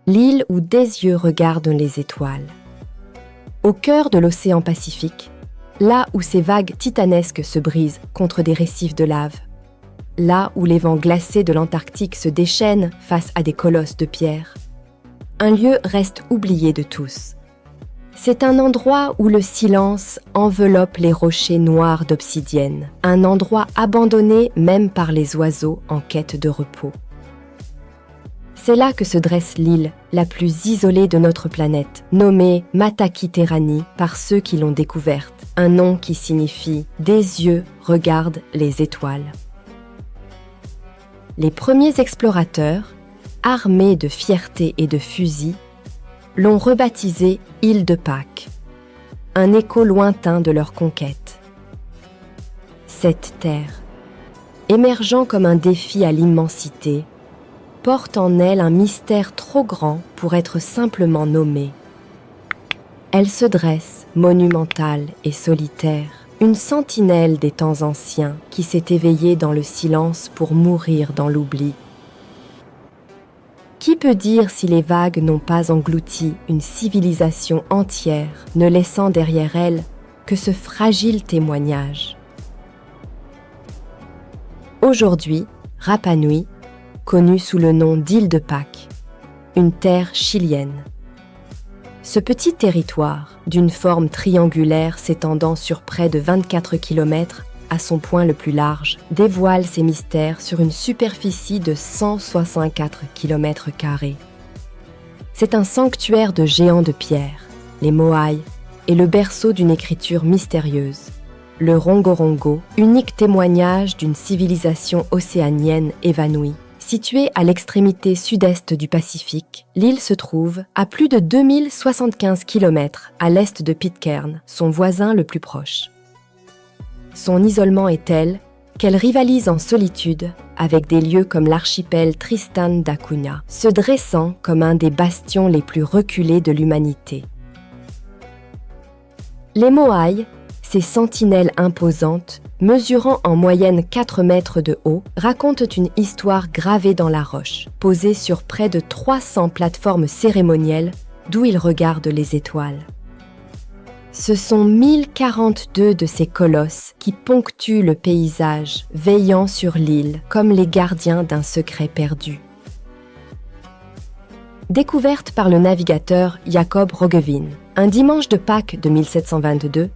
l'île où des yeux regardent les étoiles. Au cœur de l'océan Pacifique, là où ces vagues titanesques se brisent contre des récifs de lave, là où les vents glacés de l'Antarctique se déchaînent face à des colosses de pierre, un lieu reste oublié de tous. C'est un endroit où le silence enveloppe les rochers noirs d'obsidienne, un endroit abandonné même par les oiseaux en quête de repos. C'est là que se dresse l'île la plus isolée de notre planète, nommée Matakiterani par ceux qui l'ont découverte, un nom qui signifie « des yeux regardent les étoiles ». Les premiers explorateurs, armés de fierté et de fusils, l'ont rebaptisée île de Pâques, un écho lointain de leur conquête. Cette terre, émergeant comme un défi à l'immensité, porte en elle un mystère trop grand pour être simplement nommé. Elle se dresse, monumentale et solitaire, une sentinelle des temps anciens qui s'est éveillée dans le silence pour mourir dans l'oubli. Qui peut dire si les vagues n'ont pas englouti une civilisation entière, ne laissant derrière elles que ce fragile témoignage? Aujourd'hui, Rapa Nui, connue sous le nom d'île de Pâques, une terre chilienne. Ce petit territoire, d'une forme triangulaire s'étendant sur près de 24 km à son point le plus large, dévoile ses mystères sur une superficie de 164 km². C'est un sanctuaire de géants de pierre, les Moai, et le berceau d'une écriture mystérieuse, le Rongorongo, unique témoignage d'une civilisation océanienne évanouie. Située à l'extrémité sud-est du Pacifique, l'île se trouve à plus de 2075 km à l'est de Pitcairn, son voisin le plus proche. Son isolement est tel qu'elle rivalise en solitude avec des lieux comme l'archipel Tristan da Cunha, se dressant comme un des bastions les plus reculés de l'humanité. Les Moai, ces sentinelles imposantes, mesurant en moyenne 4 mètres de haut, racontent une histoire gravée dans la roche, posée sur près de 300 plateformes cérémonielles d'où ils regardent les étoiles. Ce sont 1042 de ces colosses qui ponctuent le paysage, veillant sur l'île comme les gardiens d'un secret perdu. Découverte par le navigateur Jacob Roggeveen, un dimanche de Pâques de 1722,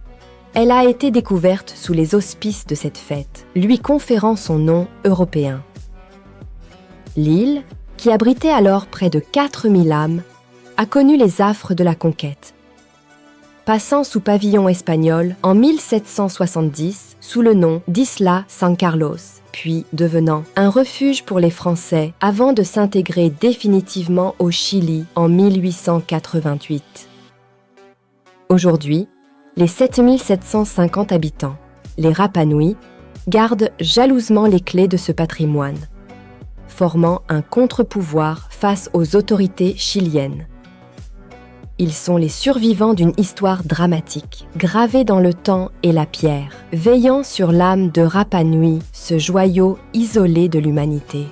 elle a été découverte sous les auspices de cette fête, lui conférant son nom européen. L'île, qui abritait alors près de 4000 âmes, a connu les affres de la conquête. Passant sous pavillon espagnol en 1770 sous le nom d'Isla San Carlos, puis devenant un refuge pour les Français avant de s'intégrer définitivement au Chili en 1888. Aujourd'hui, les 7750 habitants, les Rapa Nui, gardent jalousement les clés de ce patrimoine, formant un contre-pouvoir face aux autorités chiliennes. Ils sont les survivants d'une histoire dramatique, gravée dans le temps et la pierre, veillant sur l'âme de Rapa Nui, ce joyau isolé de l'humanité.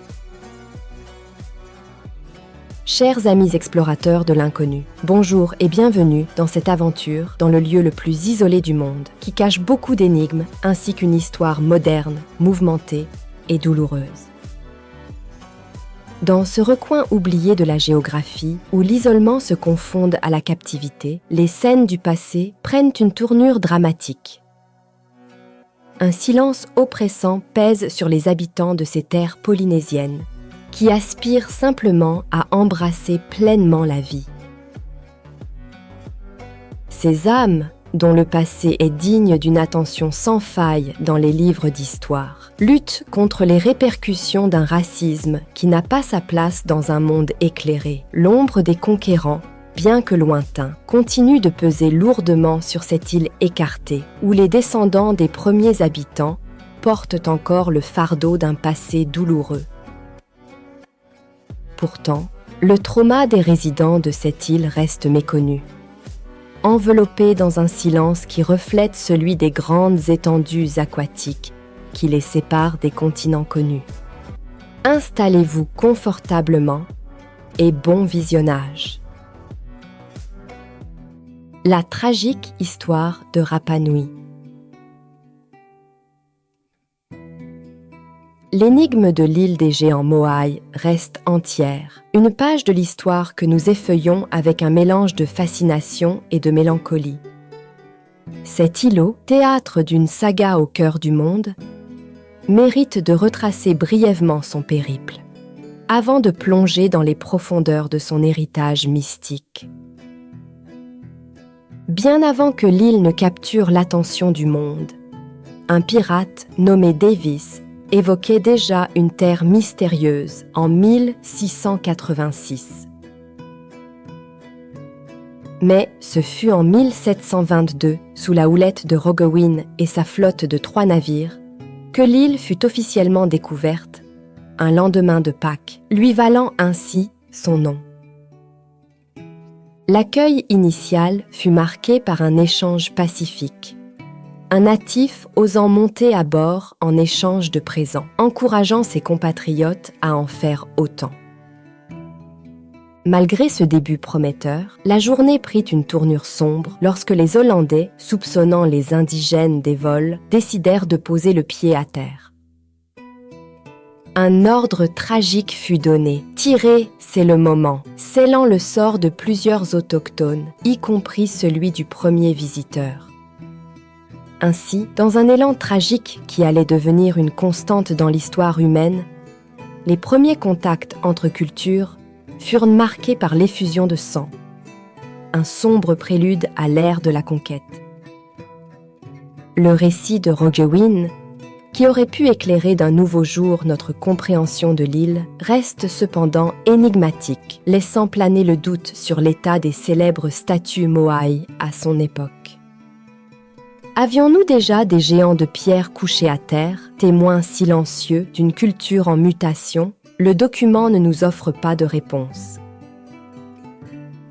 Chers amis explorateurs de l'inconnu, bonjour et bienvenue dans cette aventure dans le lieu le plus isolé du monde, qui cache beaucoup d'énigmes ainsi qu'une histoire moderne, mouvementée et douloureuse. Dans ce recoin oublié de la géographie, où l'isolement se confonde à la captivité, les scènes du passé prennent une tournure dramatique. Un silence oppressant pèse sur les habitants de ces terres polynésiennes, qui aspirent simplement à embrasser pleinement la vie. Ces âmes, dont le passé est digne d'une attention sans faille dans les livres d'histoire, luttent contre les répercussions d'un racisme qui n'a pas sa place dans un monde éclairé. L'ombre des conquérants, bien que lointain, continue de peser lourdement sur cette île écartée, où les descendants des premiers habitants portent encore le fardeau d'un passé douloureux. Pourtant, le trauma des résidents de cette île reste méconnu. Enveloppés dans un silence qui reflète celui des grandes étendues aquatiques qui les séparent des continents connus. Installez-vous confortablement et bon visionnage. La tragique histoire de Rapa Nui. L'énigme de l'île des géants Moai reste entière, une page de l'histoire que nous effeuillons avec un mélange de fascination et de mélancolie. Cet îlot, théâtre d'une saga au cœur du monde, mérite de retracer brièvement son périple, avant de plonger dans les profondeurs de son héritage mystique. Bien avant que l'île ne capture l'attention du monde, un pirate nommé Davis évoquait déjà une terre mystérieuse en 1686. Mais ce fut en 1722, sous la houlette de Roggewin et sa flotte de 3 navires, que l'île fut officiellement découverte, un lendemain de Pâques, lui valant ainsi son nom. L'accueil initial fut marqué par un échange pacifique. Un natif osant monter à bord en échange de présents, encourageant ses compatriotes à en faire autant. Malgré ce début prometteur, la journée prit une tournure sombre lorsque les Hollandais, soupçonnant les indigènes des vols, décidèrent de poser le pied à terre. Un ordre tragique fut donné. Tirer, c'est le moment, scellant le sort de plusieurs autochtones, y compris celui du premier visiteur. Ainsi, dans un élan tragique qui allait devenir une constante dans l'histoire humaine, les premiers contacts entre cultures furent marqués par l'effusion de sang, un sombre prélude à l'ère de la conquête. Le récit de Roggewin, qui aurait pu éclairer d'un nouveau jour notre compréhension de l'île, reste cependant énigmatique, laissant planer le doute sur l'état des célèbres statues Moai à son époque. Avions-nous déjà des géants de pierre couchés à terre, témoins silencieux d'une culture en mutation? Le document ne nous offre pas de réponse.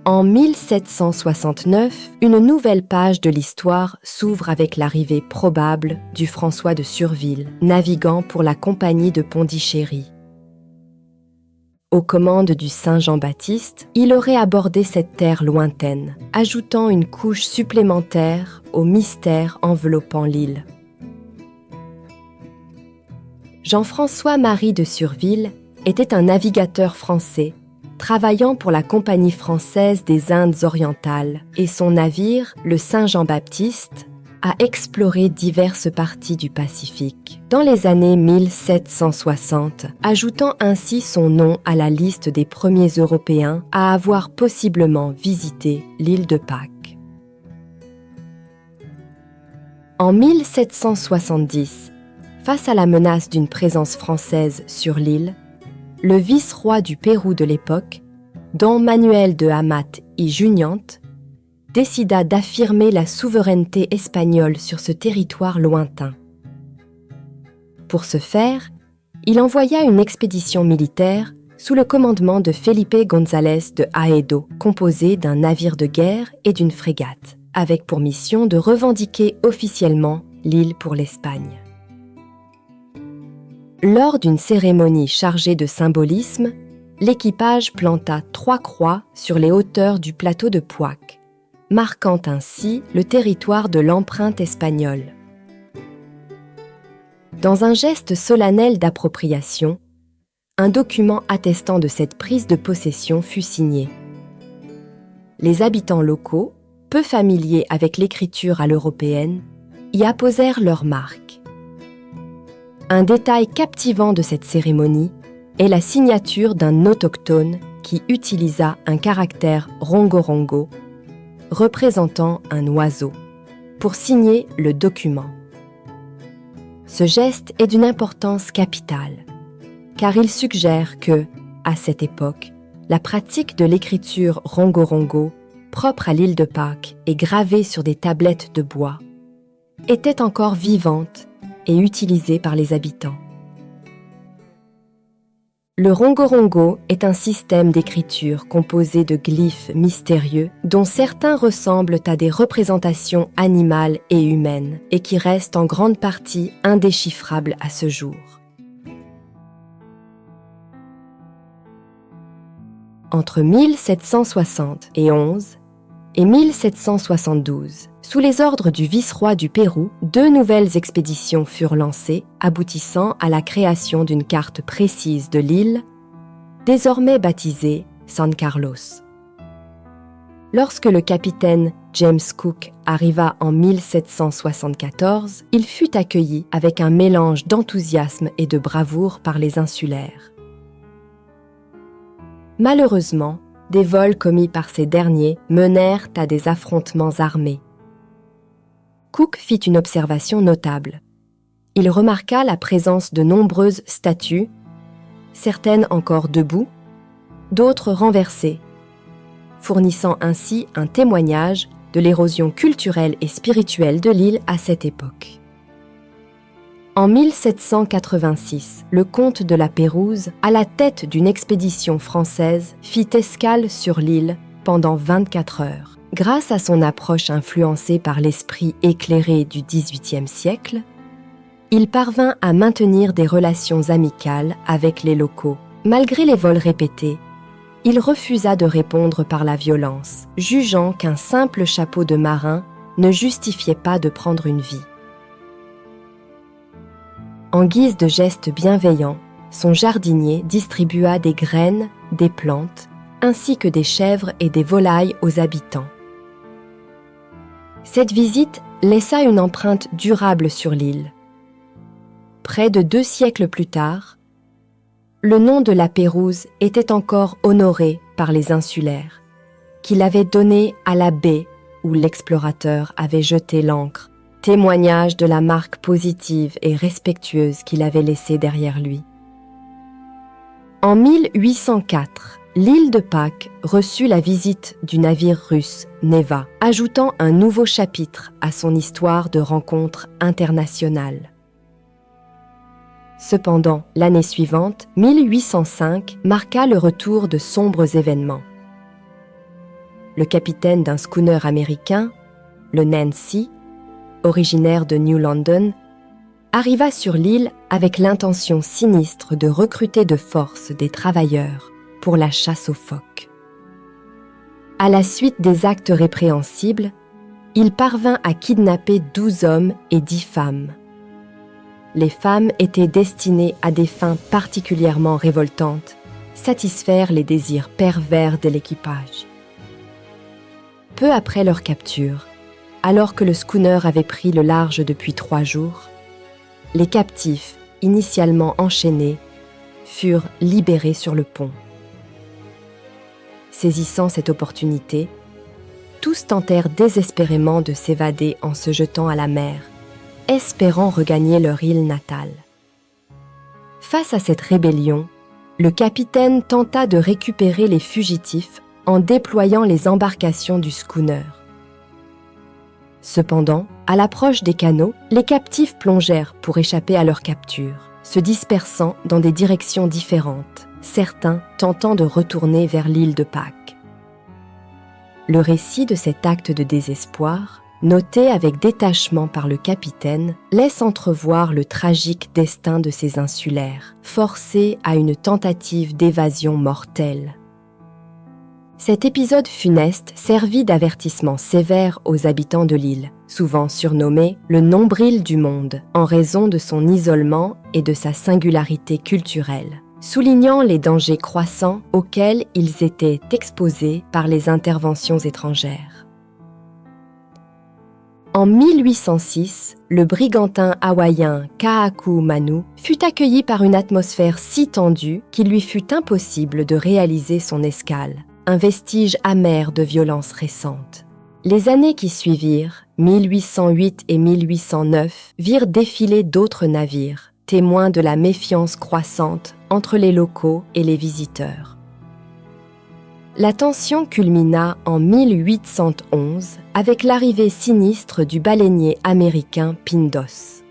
En 1769, une nouvelle page de l'histoire s'ouvre avec l'arrivée probable du François de Surville, navigant pour la compagnie de Pondichéry. Aux commandes du Saint Jean-Baptiste, il aurait abordé cette terre lointaine, ajoutant une couche supplémentaire au mystère enveloppant l'île. Jean-François-Marie de Surville était un navigateur français travaillant pour la Compagnie française des Indes orientales, et son navire, le Saint Jean-Baptiste, a exploré diverses parties du Pacifique dans les années 1760, ajoutant ainsi son nom à la liste des premiers Européens à avoir possiblement visité l'île de Pâques. En 1770, face à la menace d'une présence française sur l'île, le vice-roi du Pérou de l'époque, Don Manuel de Amat y Junyent, décida d'affirmer la souveraineté espagnole sur ce territoire lointain. Pour ce faire, il envoya une expédition militaire sous le commandement de Felipe González de Haedo, composée d'un navire de guerre et d'une frégate, avec pour mission de revendiquer officiellement l'île pour l'Espagne. Lors d'une cérémonie chargée de symbolisme, l'équipage planta 3 croix sur les hauteurs du plateau de Pâques, marquant ainsi le territoire de l'empreinte espagnole. Dans un geste solennel d'appropriation, un document attestant de cette prise de possession fut signé. Les habitants locaux, peu familiers avec l'écriture à l'européenne, y apposèrent leurs marques. Un détail captivant de cette cérémonie est la signature d'un autochtone qui utilisa un caractère rongo-rongo, représentant un oiseau, pour signer le document. Ce geste est d'une importance capitale, car il suggère que, à cette époque, la pratique de l'écriture rongo-rongo, propre à l'île de Pâques et gravée sur des tablettes de bois, était encore vivante et utilisée par les habitants. Le rongo-rongo est un système d'écriture composé de glyphes mystérieux dont certains ressemblent à des représentations animales et humaines et qui restent en grande partie indéchiffrables à ce jour. Entre 1771 et 1772, sous les ordres du vice-roi du Pérou, 2 nouvelles expéditions furent lancées, aboutissant à la création d'une carte précise de l'île, désormais baptisée San Carlos. Lorsque le capitaine James Cook arriva en 1774, il fut accueilli avec un mélange d'enthousiasme et de bravoure par les insulaires. Malheureusement, des vols commis par ces derniers menèrent à des affrontements armés. Cook fit une observation notable. Il remarqua la présence de nombreuses statues, certaines encore debout, d'autres renversées, fournissant ainsi un témoignage de l'érosion culturelle et spirituelle de l'île à cette époque. En 1786, le comte de la Pérouse, à la tête d'une expédition française, fit escale sur l'île pendant 24 heures. Grâce à son approche influencée par l'esprit éclairé du XVIIIe siècle, il parvint à maintenir des relations amicales avec les locaux. Malgré les vols répétés, il refusa de répondre par la violence, jugeant qu'un simple chapeau de marin ne justifiait pas de prendre une vie. En guise de geste bienveillant, son jardinier distribua des graines, des plantes, ainsi que des chèvres et des volailles aux habitants. Cette visite laissa une empreinte durable sur l'île. Près de 2 siècles plus tard, le nom de la Pérouse était encore honoré par les insulaires, qui l'avaient donné à la baie où l'explorateur avait jeté l'ancre, témoignage de la marque positive et respectueuse qu'il avait laissée derrière lui. En 1804, l'île de Pâques reçut la visite du navire russe Neva, ajoutant un nouveau chapitre à son histoire de rencontres internationales. Cependant, l'année suivante, 1805, marqua le retour de sombres événements. Le capitaine d'un schooner américain, le Nancy, originaire de New London, arriva sur l'île avec l'intention sinistre de recruter de force des travailleurs pour la chasse aux phoques. À la suite des actes répréhensibles, il parvint à kidnapper 12 hommes et 10 femmes. Les femmes étaient destinées à des fins particulièrement révoltantes, satisfaire les désirs pervers de l'équipage. Peu après leur capture, alors que le schooner avait pris le large depuis 3 jours, les captifs, initialement enchaînés, furent libérés sur le pont. Saisissant cette opportunité, tous tentèrent désespérément de s'évader en se jetant à la mer, espérant regagner leur île natale. Face à cette rébellion, le capitaine tenta de récupérer les fugitifs en déployant les embarcations du schooner. Cependant, à l'approche des canaux, les captifs plongèrent pour échapper à leur capture, se dispersant dans des directions différentes, certains tentant de retourner vers l'île de Pâques. Le récit de cet acte de désespoir, noté avec détachement par le capitaine, laisse entrevoir le tragique destin de ces insulaires, forcés à une tentative d'évasion mortelle. Cet épisode funeste servit d'avertissement sévère aux habitants de l'île, souvent surnommé le nombril du monde, en raison de son isolement et de sa singularité culturelle, soulignant les dangers croissants auxquels ils étaient exposés par les interventions étrangères. En 1806, le brigantin hawaïen Ka'aku Manu fut accueilli par une atmosphère si tendue qu'il lui fut impossible de réaliser son escale, un vestige amer de violences récentes. Les années qui suivirent, 1808 et 1809, virent défiler d'autres navires, témoins de la méfiance croissante entre les locaux et les visiteurs. La tension culmina en 1811 avec l'arrivée sinistre du baleinier américain Pindos.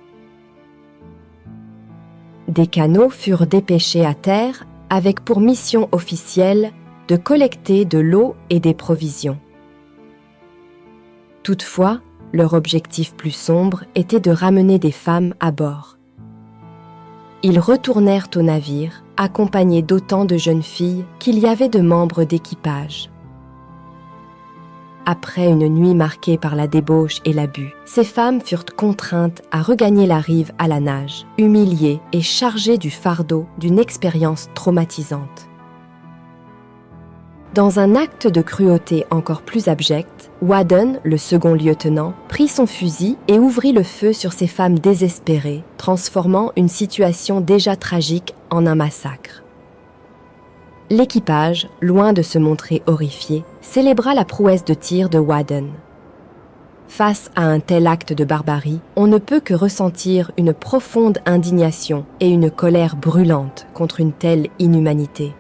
Des canots furent dépêchés à terre avec pour mission officielle de collecter de l'eau et des provisions. Toutefois, leur objectif plus sombre était de ramener des femmes à bord. Ils retournèrent au navire accompagnées d'autant de jeunes filles qu'il y avait de membres d'équipage. Après une nuit marquée par la débauche et l'abus, ces femmes furent contraintes à regagner la rive à la nage, humiliées et chargées du fardeau d'une expérience traumatisante. Dans un acte de cruauté encore plus abject, Wadden, le second lieutenant, prit son fusil et ouvrit le feu sur ces femmes désespérées, transformant une situation déjà tragique en un massacre. L'équipage, loin de se montrer horrifié, célébra la prouesse de tir de Wadden. Face à un tel acte de barbarie, on ne peut que ressentir une profonde indignation et une colère brûlante contre une telle inhumanité.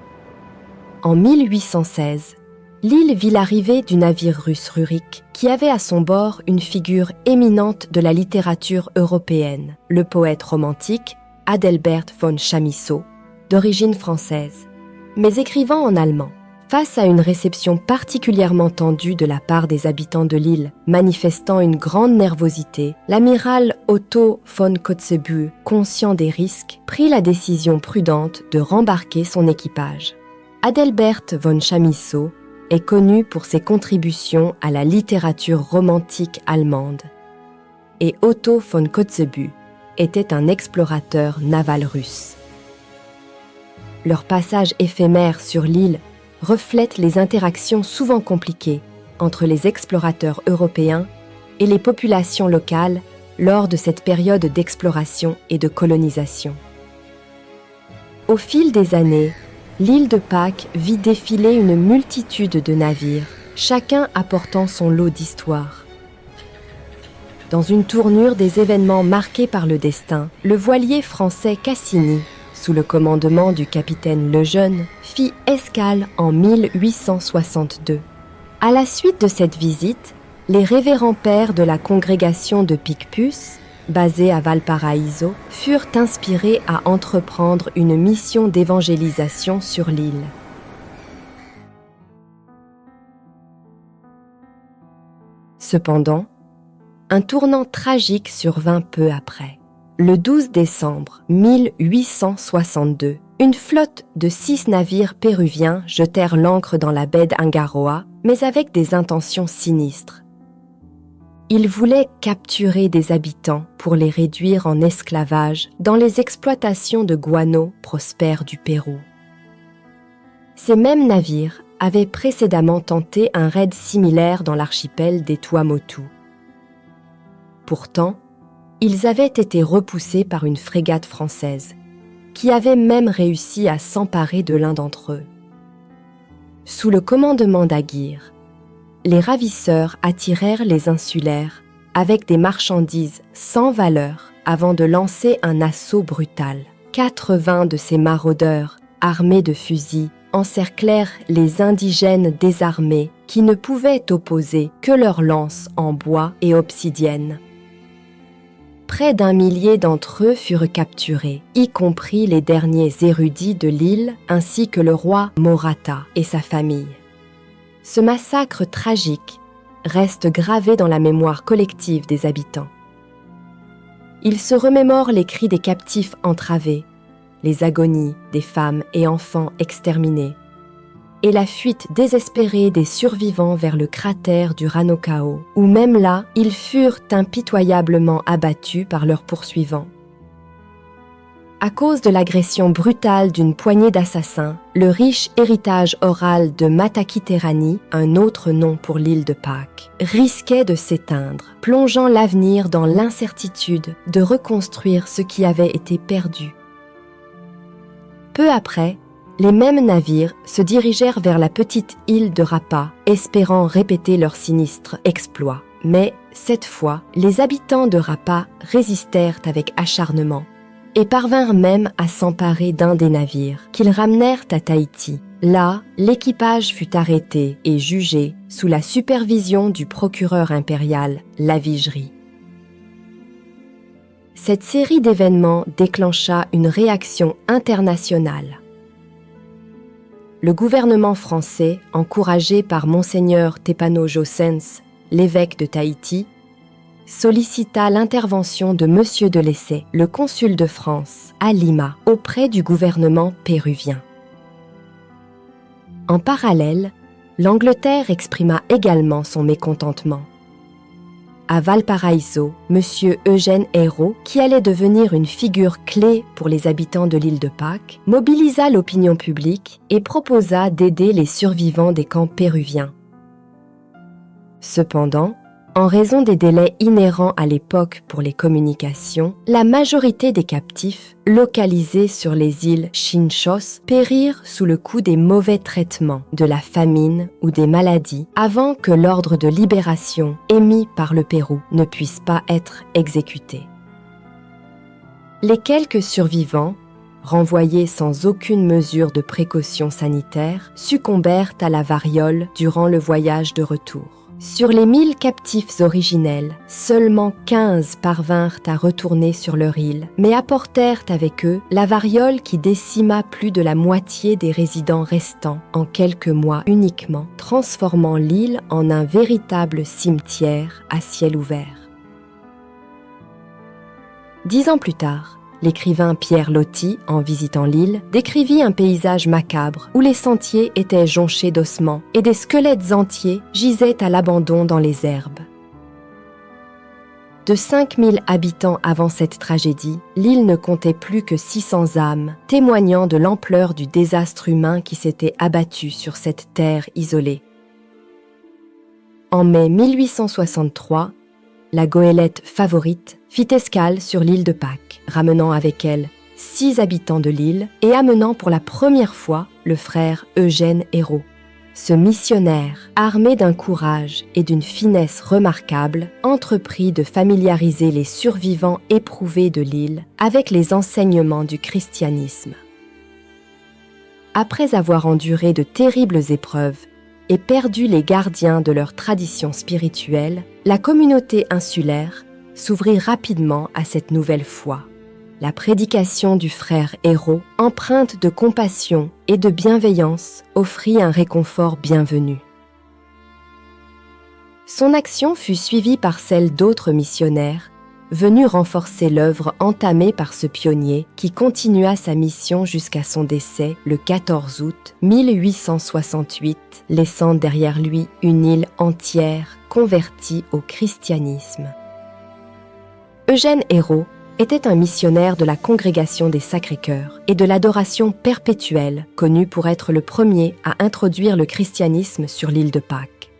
En 1816, l'île vit l'arrivée du navire russe Rurik qui avait à son bord une figure éminente de la littérature européenne, le poète romantique Adalbert von Chamisso, d'origine française, mais écrivant en allemand. Face à une réception particulièrement tendue de la part des habitants de l'île, manifestant une grande nervosité, l'amiral Otto von Kotzebue, conscient des risques, prit la décision prudente de rembarquer son équipage. Adalbert von Chamisso est connu pour ses contributions à la littérature romantique allemande et Otto von Kotzebue était un explorateur naval russe. Leur passage éphémère sur l'île reflète les interactions souvent compliquées entre les explorateurs européens et les populations locales lors de cette période d'exploration et de colonisation. Au fil des années, l'île de Pâques vit défiler une multitude de navires, chacun apportant son lot d'histoire. Dans une tournure des événements marqués par le destin, le voilier français Cassini, sous le commandement du capitaine Lejeune, fit escale en 1862. À la suite de cette visite, les révérends pères de la congrégation de Picpus, basée à Valparaíso, furent inspirés à entreprendre une mission d'évangélisation sur l'île. Cependant, un tournant tragique survint peu après. Le 12 décembre 1862, une flotte de 6 navires péruviens jetèrent l'ancre dans la baie d'Angaroa, mais avec des intentions sinistres. Ils voulaient capturer des habitants pour les réduire en esclavage dans les exploitations de guano prospères du Pérou. Ces mêmes navires avaient précédemment tenté un raid similaire dans l'archipel des Tuamotu. Pourtant, ils avaient été repoussés par une frégate française, qui avait même réussi à s'emparer de l'un d'entre eux. Sous le commandement d'Aguirre, les ravisseurs attirèrent les insulaires avec des marchandises sans valeur avant de lancer un assaut brutal. 80 de ces maraudeurs, armés de fusils, encerclèrent les indigènes désarmés qui ne pouvaient opposer que leurs lances en bois et obsidienne. Près d'1 millier d'entre eux furent capturés, y compris les derniers érudits de l'île ainsi que le roi Morata et sa famille. Ce massacre tragique reste gravé dans la mémoire collective des habitants. Ils se remémorent les cris des captifs entravés, les agonies des femmes et enfants exterminés, et la fuite désespérée des survivants vers le cratère du Ranokao, où même là, ils furent impitoyablement abattus par leurs poursuivants. À cause de l'agression brutale d'une poignée d'assassins, le riche héritage oral de Matakiterani, un autre nom pour l'île de Pâques, risquait de s'éteindre, plongeant l'avenir dans l'incertitude de reconstruire ce qui avait été perdu. Peu après, les mêmes navires se dirigèrent vers la petite île de Rapa, espérant répéter leur sinistre exploit. Mais, cette fois, les habitants de Rapa résistèrent avec acharnement et parvinrent même à s'emparer d'un des navires, qu'ils ramenèrent à Tahiti. Là, l'équipage fut arrêté et jugé sous la supervision du procureur impérial Lavigerie. Cette série d'événements déclencha une réaction internationale. Le gouvernement français, encouragé par Monseigneur Tepano Jossens, l'évêque de Tahiti, sollicita l'intervention de Monsieur de Laissay, le consul de France, à Lima, auprès du gouvernement péruvien. En parallèle, l'Angleterre exprima également son mécontentement. À Valparaiso, M. Eugène Ayrault, qui allait devenir une figure clé pour les habitants de l'île de Pâques, mobilisa l'opinion publique et proposa d'aider les survivants des camps péruviens. Cependant, en raison des délais inhérents à l'époque pour les communications, la majorité des captifs, localisés sur les îles Chinchos, périrent sous le coup des mauvais traitements, de la famine ou des maladies, avant que l'ordre de libération émis par le Pérou ne puisse pas être exécuté. Les quelques survivants, renvoyés sans aucune mesure de précaution sanitaire, succombèrent à la variole durant le voyage de retour. Sur les 1000 captifs originels, seulement 15 parvinrent à retourner sur leur île, mais apportèrent avec eux la variole qui décima plus de la moitié des résidents restants en quelques mois uniquement, transformant l'île en un véritable cimetière à ciel ouvert. 10 ans plus tard, l'écrivain Pierre Loti, en visitant l'île, décrivit un paysage macabre où les sentiers étaient jonchés d'ossements et des squelettes entiers gisaient à l'abandon dans les herbes. De 5000 habitants avant cette tragédie, l'île ne comptait plus que 600 âmes, témoignant de l'ampleur du désastre humain qui s'était abattu sur cette terre isolée. En mai 1863, la goélette Favorite fit escale sur l'île de Pâques, ramenant avec elle 6 habitants de l'île et amenant pour la première fois le frère Eugène Ayrault. Ce missionnaire, armé d'un courage et d'une finesse remarquables, entreprit de familiariser les survivants éprouvés de l'île avec les enseignements du christianisme. Après avoir enduré de terribles épreuves et perdu les gardiens de leur tradition spirituelle, la communauté insulaire s'ouvrit rapidement à cette nouvelle foi. La prédication du frère Ayrault, empreinte de compassion et de bienveillance, offrit un réconfort bienvenu. Son action fut suivie par celle d'autres missionnaires, venus renforcer l'œuvre entamée par ce pionnier qui continua sa mission jusqu'à son décès le 14 août 1868, laissant derrière lui une île entière convertie au christianisme. Eugène Ayrault était un missionnaire de la Congrégation des Sacrés-Cœurs et de l'adoration perpétuelle, connu pour être le premier à introduire le christianisme sur l'île de Pâques.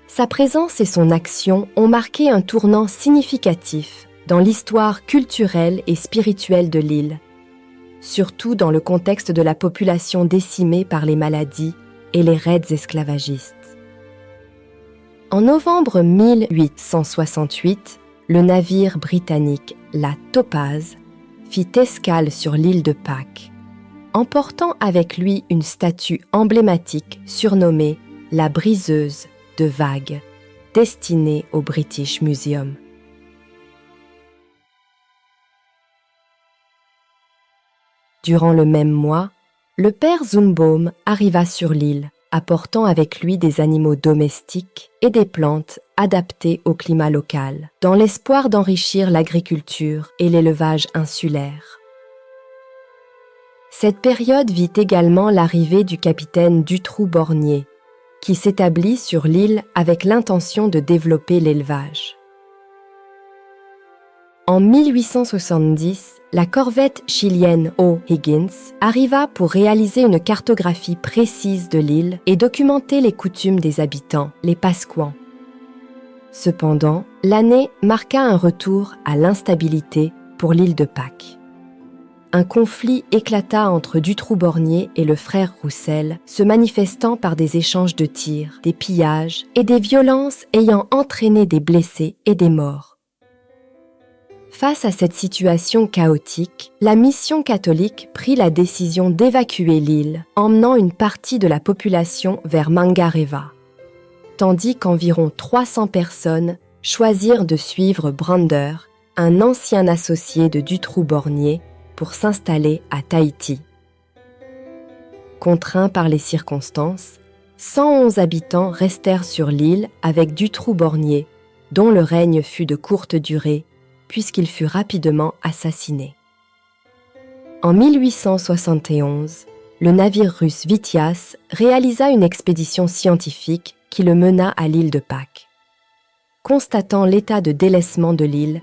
Sa présence et son action ont marqué un tournant significatif dans l'histoire culturelle et spirituelle de l'île, surtout dans le contexte de la population décimée par les maladies et les raids esclavagistes. En novembre 1868, le navire britannique la Topaz fit escale sur l'île de Pâques, emportant avec lui une statue emblématique surnommée la Briseuse de vagues, destinée au British Museum. Durant le même mois, le père Zumbaum arriva sur l'île, apportant avec lui des animaux domestiques et des plantes adaptées au climat local, dans l'espoir d'enrichir l'agriculture et l'élevage insulaire. Cette période vit également l'arrivée du capitaine Dutroux-Bornier, qui s'établit sur l'île avec l'intention de développer l'élevage. En 1870, la corvette chilienne O'Higgins arriva pour réaliser une cartographie précise de l'île et documenter les coutumes des habitants, les Pasquans. Cependant, l'année marqua un retour à l'instabilité pour l'île de Pâques. Un conflit éclata entre Dutroux-Bornier et le frère Roussel, se manifestant par des échanges de tirs, des pillages et des violences ayant entraîné des blessés et des morts. Face à cette situation chaotique, la mission catholique prit la décision d'évacuer l'île, emmenant une partie de la population vers Mangareva, tandis qu'environ 300 personnes choisirent de suivre Brander, un ancien associé de Dutroux-Bornier, pour s'installer à Tahiti. Contraints par les circonstances, 111 habitants restèrent sur l'île avec Dutroux-Bornier, dont le règne fut de courte durée, puisqu'il fut rapidement assassiné. En 1871, le navire russe Vitiaz réalisa une expédition scientifique qui le mena à l'île de Pâques. Constatant l'état de délaissement de l'île,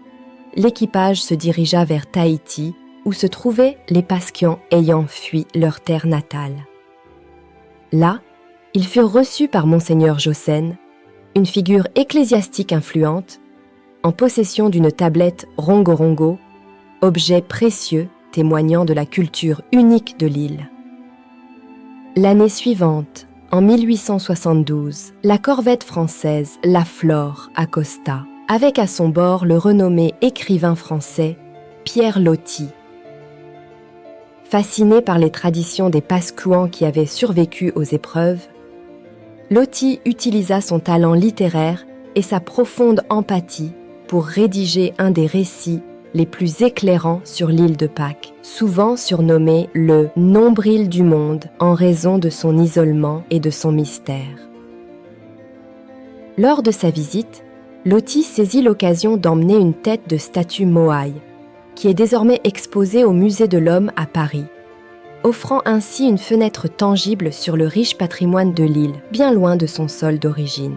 l'équipage se dirigea vers Tahiti, où se trouvaient les Pasquians ayant fui leur terre natale. Là, ils furent reçus par Monseigneur Jossen, une figure ecclésiastique influente, en possession d'une tablette rongo-rongo, objet précieux témoignant de la culture unique de l'île. L'année suivante, en 1872, la corvette française La Flore accosta, avec à son bord le renommé écrivain français Pierre Loti. Fasciné par les traditions des Pascouans qui avaient survécu aux épreuves, Loti utilisa son talent littéraire et sa profonde empathie pour rédiger un des récits les plus éclairants sur l'île de Pâques, souvent surnommé le « nombril du monde » en raison de son isolement et de son mystère. Lors de sa visite, Loti saisit l'occasion d'emmener une tête de statue Moai, qui est désormais exposée au Musée de l'Homme à Paris, offrant ainsi une fenêtre tangible sur le riche patrimoine de l'île, bien loin de son sol d'origine.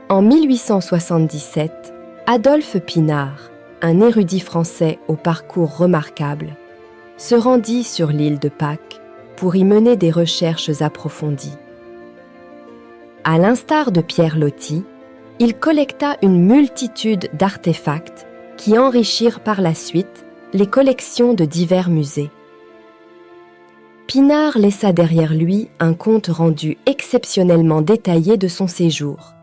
En 1877, Adolphe Pinard, un érudit français au parcours remarquable, se rendit sur l'île de Pâques pour y mener des recherches approfondies. À l'instar de Pierre Loti, il collecta une multitude d'artefacts qui enrichirent par la suite les collections de divers musées. Pinard laissa derrière lui un compte rendu exceptionnellement détaillé de son séjour,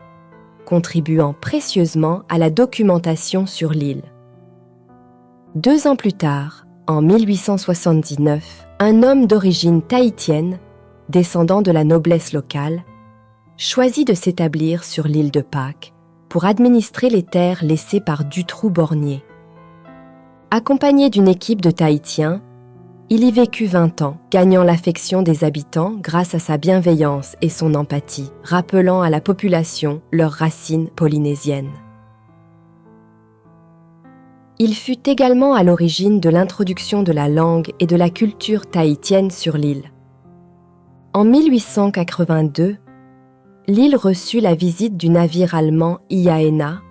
contribuant précieusement à la documentation sur l'île. 2 ans plus tard, en 1879, un homme d'origine tahitienne, descendant de la noblesse locale, choisit de s'établir sur l'île de Pâques pour administrer les terres laissées par Dutroux-Bornier. Accompagné d'une équipe de Tahitiens, il y vécut 20 ans, gagnant l'affection des habitants grâce à sa bienveillance et son empathie, rappelant à la population leurs racines polynésiennes. Il fut également à l'origine de l'introduction de la langue et de la culture tahitienne sur l'île. En 1882, l'île reçut la visite du navire allemand Iaena,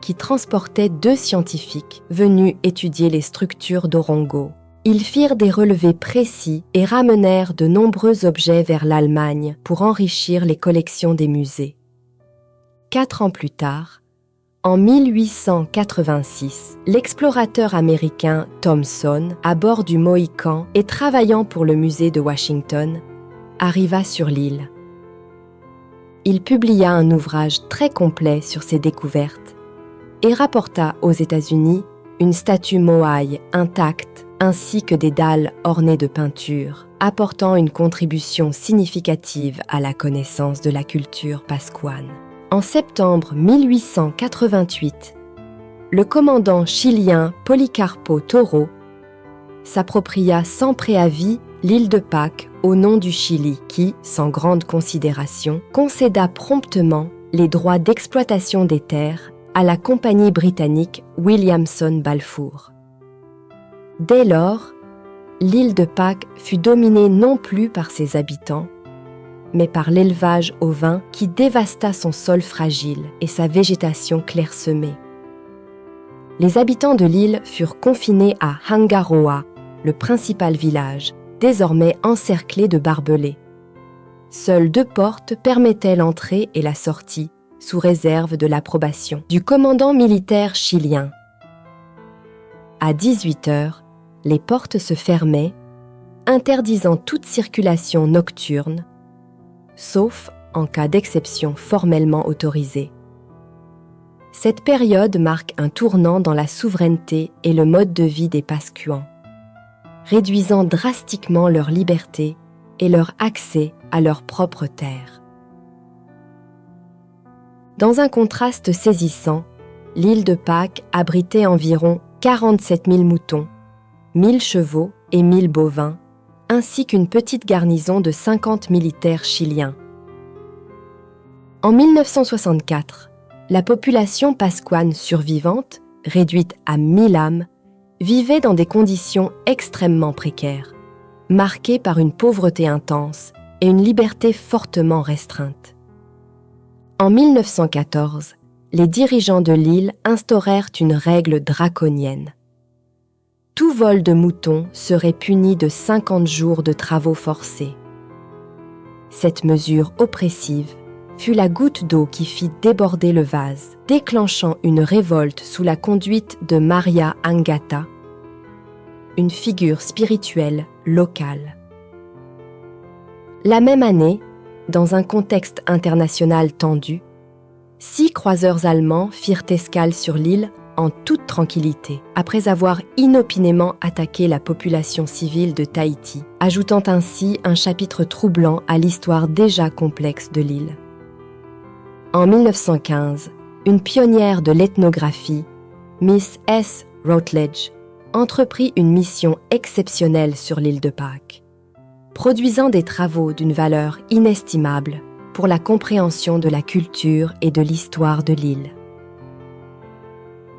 qui transportait 2 scientifiques venus étudier les structures d'Orongo. Ils firent des relevés précis et ramenèrent de nombreux objets vers l'Allemagne pour enrichir les collections des musées. 4 ans plus tard, en 1886, l'explorateur américain Thomson, à bord du Mohican et travaillant pour le musée de Washington, arriva sur l'île. Il publia un ouvrage très complet sur ses découvertes et rapporta aux États-Unis une statue Moai intacte ainsi que des dalles ornées de peintures, apportant une contribution significative à la connaissance de la culture pascouane. En septembre 1888, le commandant chilien Policarpo Toro s'appropria sans préavis l'île de Pâques au nom du Chili qui, sans grande considération, concéda promptement les droits d'exploitation des terres à la compagnie britannique Williamson Balfour. Dès lors, l'île de Pâques fut dominée non plus par ses habitants, mais par l'élevage au vin qui dévasta son sol fragile et sa végétation clairsemée. Les habitants de l'île furent confinés à Hangaroa, le principal village, désormais encerclé de barbelés. Seules 2 portes permettaient l'entrée et la sortie, sous réserve de l'approbation du commandant militaire chilien. À 18 heures, les portes se fermaient, interdisant toute circulation nocturne, sauf en cas d'exception formellement autorisée. Cette période marque un tournant dans la souveraineté et le mode de vie des Pascuans, réduisant drastiquement leur liberté et leur accès à leurs propres terres. Dans un contraste saisissant, l'île de Pâques abritait environ 47 000 moutons, 1000 chevaux et 1000 bovins, ainsi qu'une petite garnison de 50 militaires chiliens. En 1964, la population pasquane survivante, réduite à 1000 âmes, vivait dans des conditions extrêmement précaires, marquées par une pauvreté intense et une liberté fortement restreinte. En 1914, les dirigeants de l'île instaurèrent une règle draconienne. Tout vol de moutons serait puni de 50 jours de travaux forcés. Cette mesure oppressive fut la goutte d'eau qui fit déborder le vase, déclenchant une révolte sous la conduite de Maria Angata, une figure spirituelle locale. La même année, dans un contexte international tendu, 6 croiseurs allemands firent escale sur l'île en toute tranquillité, après avoir inopinément attaqué la population civile de Tahiti, ajoutant ainsi un chapitre troublant à l'histoire déjà complexe de l'île. En 1915, une pionnière de l'ethnographie, Miss S. Routledge, entreprit une mission exceptionnelle sur l'île de Pâques, produisant des travaux d'une valeur inestimable pour la compréhension de la culture et de l'histoire de l'île.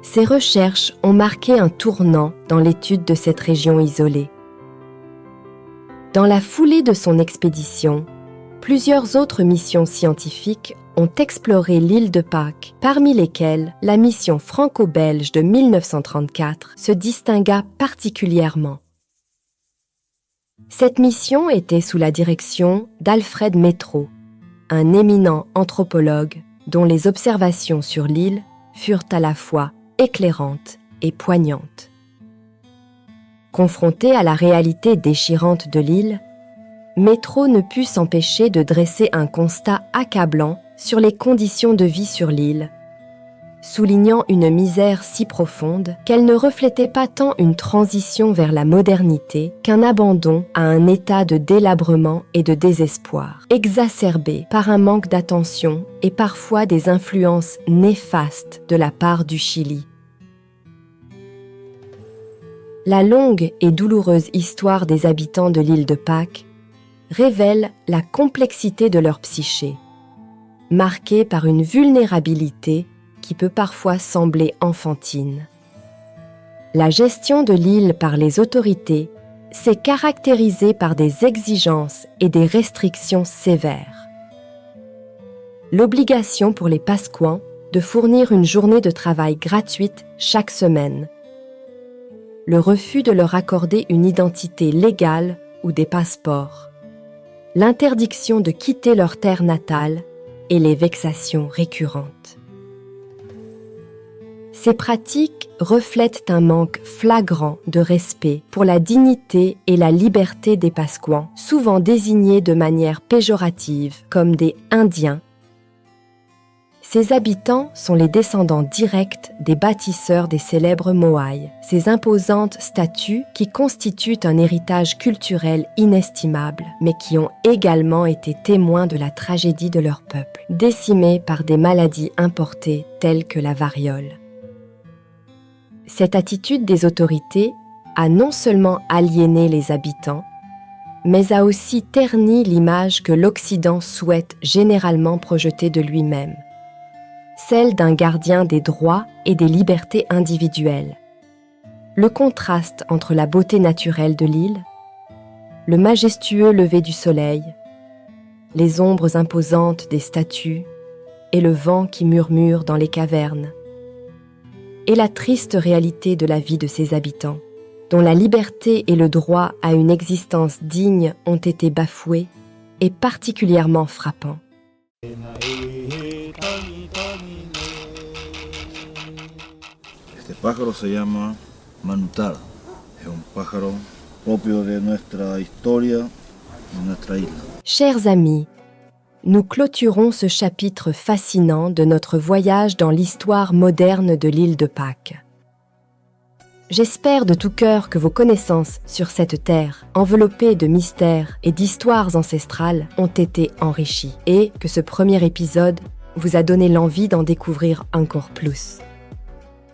Ces recherches ont marqué un tournant dans l'étude de cette région isolée. Dans la foulée de son expédition, plusieurs autres missions scientifiques ont exploré l'île de Pâques, parmi lesquelles la mission franco-belge de 1934 se distingua particulièrement. Cette mission était sous la direction d'Alfred Métraux, un éminent anthropologue dont les observations sur l'île furent à la fois éclairantes et poignantes. Confronté à la réalité déchirante de l'île, Métraux ne put s'empêcher de dresser un constat accablant sur les conditions de vie sur l'île, soulignant une misère si profonde qu'elle ne reflétait pas tant une transition vers la modernité qu'un abandon à un état de délabrement et de désespoir, exacerbé par un manque d'attention et parfois des influences néfastes de la part du Chili. La longue et douloureuse histoire des habitants de l'île de Pâques révèle la complexité de leur psyché, marquée par une vulnérabilité qui peut parfois sembler enfantine. La gestion de l'île par les autorités s'est caractérisée par des exigences et des restrictions sévères. L'obligation pour les Pasquans de fournir une journée de travail gratuite chaque semaine, le refus de leur accorder une identité légale ou des passeports, l'interdiction de quitter leur terre natale et les vexations récurrentes. Ces pratiques reflètent un manque flagrant de respect pour la dignité et la liberté des Pasquans, souvent désignés de manière péjorative comme des Indiens. Ces habitants sont les descendants directs des bâtisseurs des célèbres Moai, ces imposantes statues qui constituent un héritage culturel inestimable, mais qui ont également été témoins de la tragédie de leur peuple, décimé par des maladies importées telles que la variole. Cette attitude des autorités a non seulement aliéné les habitants, mais a aussi terni l'image que l'Occident souhaite généralement projeter de lui-même, celle d'un gardien des droits et des libertés individuelles. Le contraste entre la beauté naturelle de l'île, le majestueux lever du soleil, les ombres imposantes des statues et le vent qui murmure dans les cavernes, et la triste réalité de la vie de ses habitants, dont la liberté et le droit à une existence digne ont été bafoués, est particulièrement frappant. Este pájaro se llama Manutar. Es un pájaro propio de nuestra historia, de nuestra isla. Chers amis, nous clôturons ce chapitre fascinant de notre voyage dans l'histoire moderne de l'île de Pâques. J'espère de tout cœur que vos connaissances sur cette terre, enveloppée de mystères et d'histoires ancestrales, ont été enrichies et que ce premier épisode vous a donné l'envie d'en découvrir encore plus.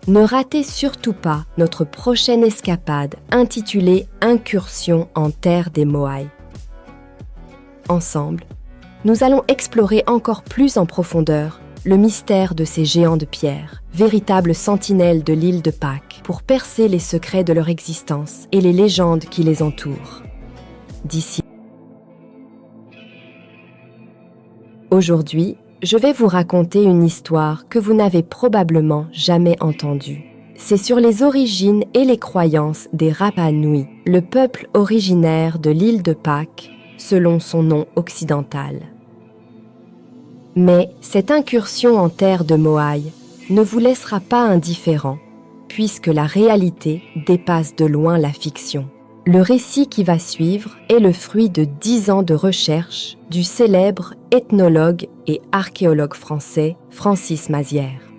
Ne ratez surtout pas notre prochaine escapade intitulée « Incursion en terre des Moai ». Ensemble, nous allons explorer encore plus en profondeur le mystère de ces géants de pierre, véritables sentinelles de l'île de Pâques, pour percer les secrets de leur existence et les légendes qui les entourent. D'ici. Aujourd'hui, je vais vous raconter une histoire que vous n'avez probablement jamais entendue. C'est sur les origines et les croyances des Rapa Nui, le peuple originaire de l'île de Pâques, selon son nom occidental. Mais cette incursion en terre de Moai ne vous laissera pas indifférent, puisque la réalité dépasse de loin la fiction. Le récit qui va suivre est le fruit de 10 ans de recherche du célèbre ethnologue et archéologue français Francis Mazières.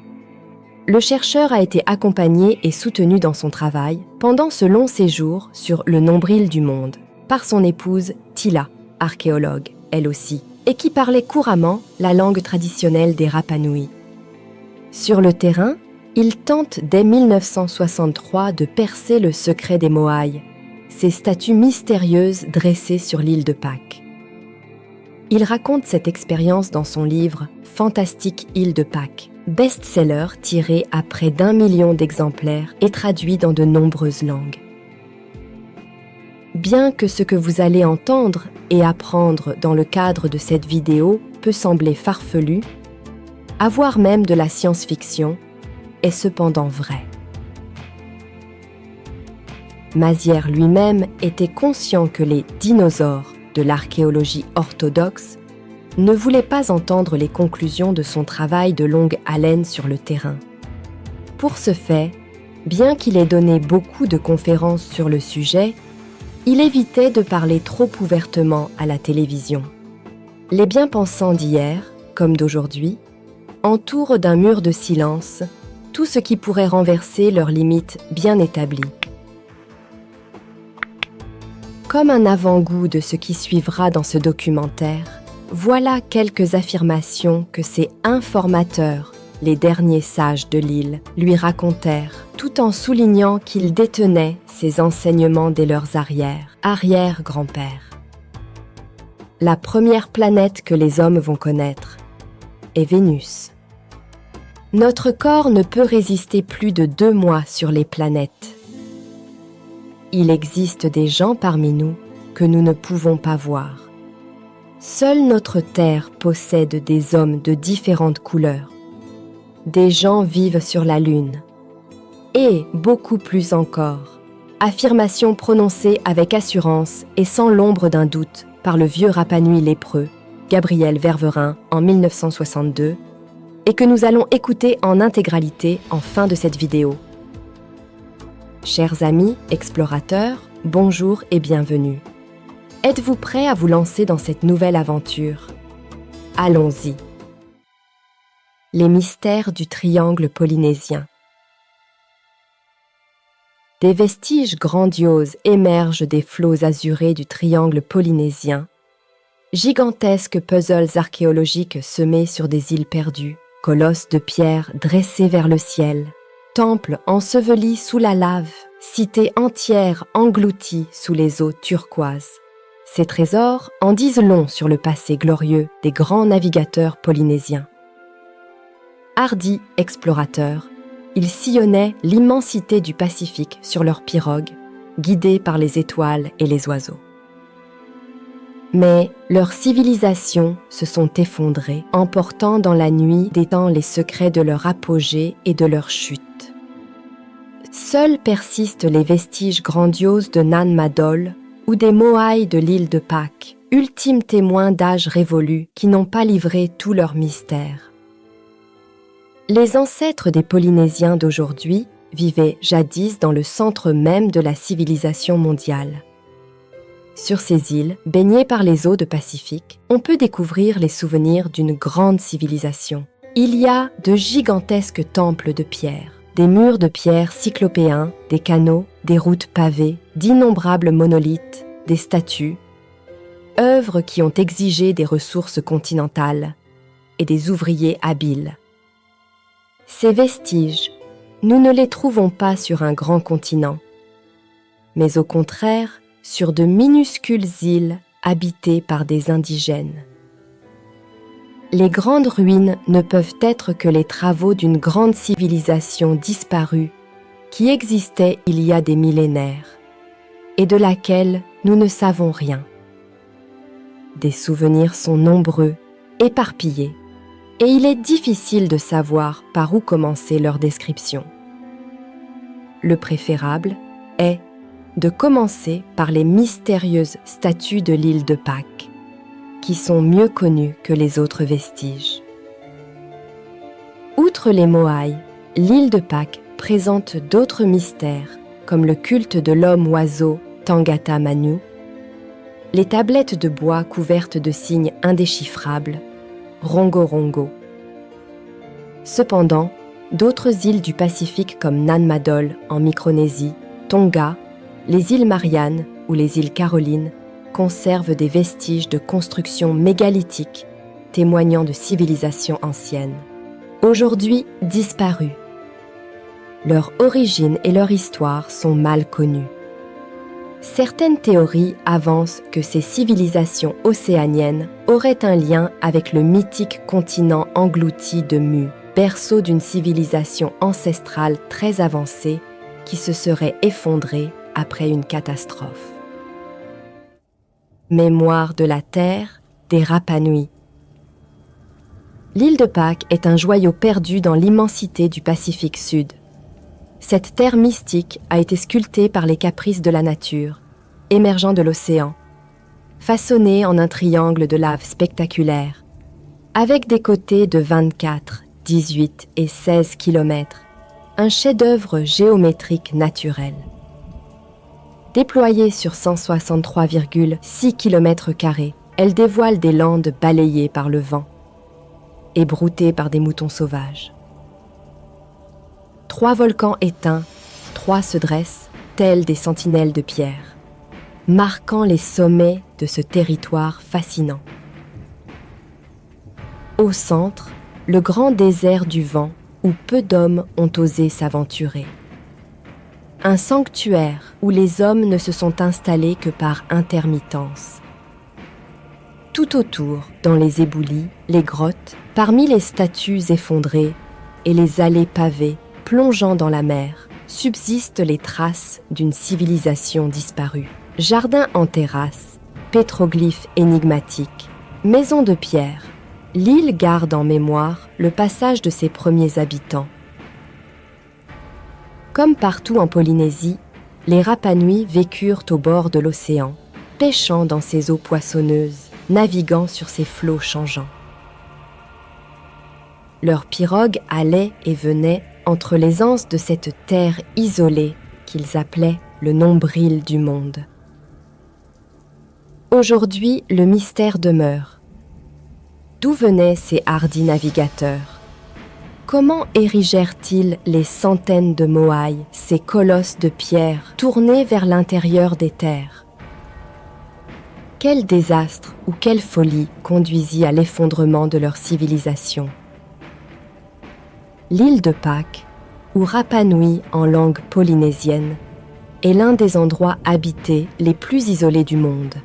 Le chercheur a été accompagné et soutenu dans son travail pendant ce long séjour sur le nombril du monde par son épouse Tila, archéologue, elle aussi, et qui parlait couramment la langue traditionnelle des Rapa Nui. Sur le terrain, il tente dès 1963 de percer le secret des Moai, ces statues mystérieuses dressées sur l'île de Pâques. Il raconte cette expérience dans son livre « Fantastique île de Pâques », best-seller tiré à près d'1 million d'exemplaires et traduit dans de nombreuses langues. Bien que ce que vous allez entendre et apprendre dans le cadre de cette vidéo peut sembler farfelu, voire même de la science-fiction, est cependant vrai. Mazières lui-même était conscient que les dinosaures de l'archéologie orthodoxe ne voulaient pas entendre les conclusions de son travail de longue haleine sur le terrain. Pour ce fait, bien qu'il ait donné beaucoup de conférences sur le sujet, il évitait de parler trop ouvertement à la télévision. Les bien-pensants d'hier, comme d'aujourd'hui, entourent d'un mur de silence tout ce qui pourrait renverser leurs limites bien établies. Comme un avant-goût de ce qui suivra dans ce documentaire, voilà quelques affirmations que ces informateurs, les derniers sages de l'île, lui racontèrent, tout en soulignant qu'ils détenaient ces enseignements dès leurs arrière-grands-pères. La première planète que les hommes vont connaître est Vénus. Notre corps ne peut résister plus de 2 mois sur les planètes. Il existe des gens parmi nous que nous ne pouvons pas voir. Seule notre Terre possède des hommes de différentes couleurs. Des gens vivent sur la Lune. Et beaucoup plus encore. Affirmation prononcée avec assurance et sans l'ombre d'un doute par le vieux Rapa Nui lépreux, Gabriel Ververin, en 1962, et que nous allons écouter en intégralité en fin de cette vidéo. Chers amis explorateurs, bonjour et bienvenue. Êtes-vous prêts à vous lancer dans cette nouvelle aventure? Allons-y. Les mystères du triangle polynésien. Des vestiges grandioses émergent des flots azurés du triangle polynésien, gigantesques puzzles archéologiques semés sur des îles perdues, colosses de pierre dressés vers le ciel, temples ensevelis sous la lave, cités entières englouties sous les eaux turquoises. Ces trésors en disent long sur le passé glorieux des grands navigateurs polynésiens. Hardis explorateurs, ils sillonnaient l'immensité du Pacifique sur leurs pirogues, guidés par les étoiles et les oiseaux. Mais leurs civilisations se sont effondrées, emportant dans la nuit des temps les secrets de leur apogée et de leur chute. Seuls persistent les vestiges grandioses de Nan Madol ou des Moai de l'île de Pâques, ultimes témoins d'âges révolus qui n'ont pas livré tout leur mystère. Les ancêtres des Polynésiens d'aujourd'hui vivaient jadis dans le centre même de la civilisation mondiale. Sur ces îles, baignées par les eaux du Pacifique, on peut découvrir les souvenirs d'une grande civilisation. Il y a de gigantesques temples de pierre, des murs de pierre cyclopéens, des canaux, des routes pavées, d'innombrables monolithes, des statues, œuvres qui ont exigé des ressources continentales et des ouvriers habiles. Ces vestiges, nous ne les trouvons pas sur un grand continent, mais au contraire sur de minuscules îles habitées par des indigènes. les grandes ruines ne peuvent être que les travaux d'une grande civilisation disparue qui existait il y a des millénaires et de laquelle nous ne savons rien. Des souvenirs sont nombreux, éparpillés, et il est difficile de savoir par où commencer leur description. Le préférable est de commencer par les mystérieuses statues de l'île de Pâques, qui sont mieux connues que les autres vestiges. Outre les Moai, l'île de Pâques présente d'autres mystères, comme le culte de l'homme-oiseau Tangata Manu, les tablettes de bois couvertes de signes indéchiffrables, Rongo Rongo. Cependant, d'autres îles du Pacifique comme Nan Madol en Micronésie, Tonga, les îles Mariannes ou les îles Carolines conservent des vestiges de constructions mégalithiques témoignant de civilisations anciennes, aujourd'hui disparues. Leur origine et leur histoire sont mal connues. Certaines théories avancent que ces civilisations océaniennes auraient un lien avec le mythique continent englouti de Mu, berceau d'une civilisation ancestrale très avancée qui se serait effondrée après une catastrophe. Mémoire de la Terre des Rapa Nui. L'île de Pâques est un joyau perdu dans l'immensité du Pacifique Sud. Cette terre mystique a été sculptée par les caprices de la nature, émergeant de l'océan, façonnée en un triangle de lave spectaculaire, avec des côtés de 24, 18 et 16 kilomètres, un chef-d'œuvre géométrique naturel. Déployée sur 163,6 km², elle dévoile des landes balayées par le vent et broutées par des moutons sauvages. 3 volcans éteints, 3 se dressent, tels des sentinelles de pierre, marquant les sommets de ce territoire fascinant. Au centre, le grand désert du vent où peu d'hommes ont osé s'aventurer. Un sanctuaire où les hommes ne se sont installés que par intermittence. Tout autour, dans les éboulis, les grottes, parmi les statues effondrées et les allées pavées plongeant dans la mer, subsistent les traces d'une civilisation disparue. Jardins en terrasse, pétroglyphes énigmatiques, maisons de pierre, l'île garde en mémoire le passage de ses premiers habitants. Comme partout en Polynésie, les Rapa Nui vécurent au bord de l'océan, pêchant dans ses eaux poissonneuses, naviguant sur ses flots changeants. Leurs pirogues allaient et venaient entre les anses de cette terre isolée qu'ils appelaient le nombril du monde. Aujourd'hui, le mystère demeure. D'où venaient ces hardis navigateurs ? Comment érigèrent-ils les centaines de Moai, ces colosses de pierre tournés vers l'intérieur des terres ? Quel désastre ou quelle folie conduisit à l'effondrement de leur civilisation ? L'île de Pâques, ou Rapa Nui en langue polynésienne, est l'un des endroits habités les plus isolés du monde.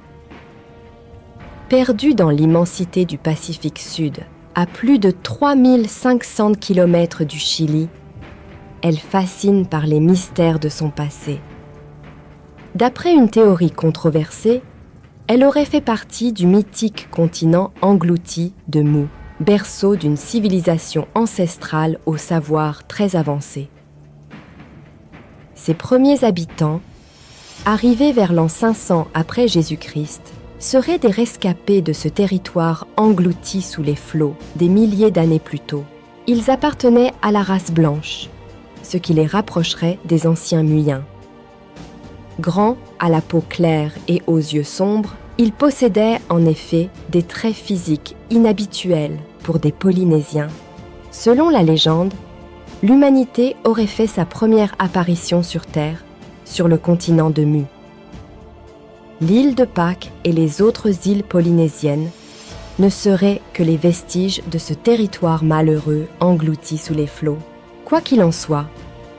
Perdue dans l'immensité du Pacifique Sud, à plus de 3500 km du Chili, elle fascine par les mystères de son passé. D'après une théorie controversée, elle aurait fait partie du mythique continent englouti de Mu, berceau d'une civilisation ancestrale au savoir très avancé. Ses premiers habitants, arrivés vers l'an 500 après Jésus-Christ, seraient des rescapés de ce territoire englouti sous les flots des milliers d'années plus tôt. Ils appartenaient à la race blanche, ce qui les rapprocherait des anciens Muiens. Grands, à la peau claire et aux yeux sombres, ils possédaient en effet des traits physiques inhabituels pour des Polynésiens. Selon la légende, l'humanité aurait fait sa première apparition sur Terre, sur le continent de Mu. L'île de Pâques et les autres îles polynésiennes ne seraient que les vestiges de ce territoire malheureux englouti sous les flots. Quoi qu'il en soit,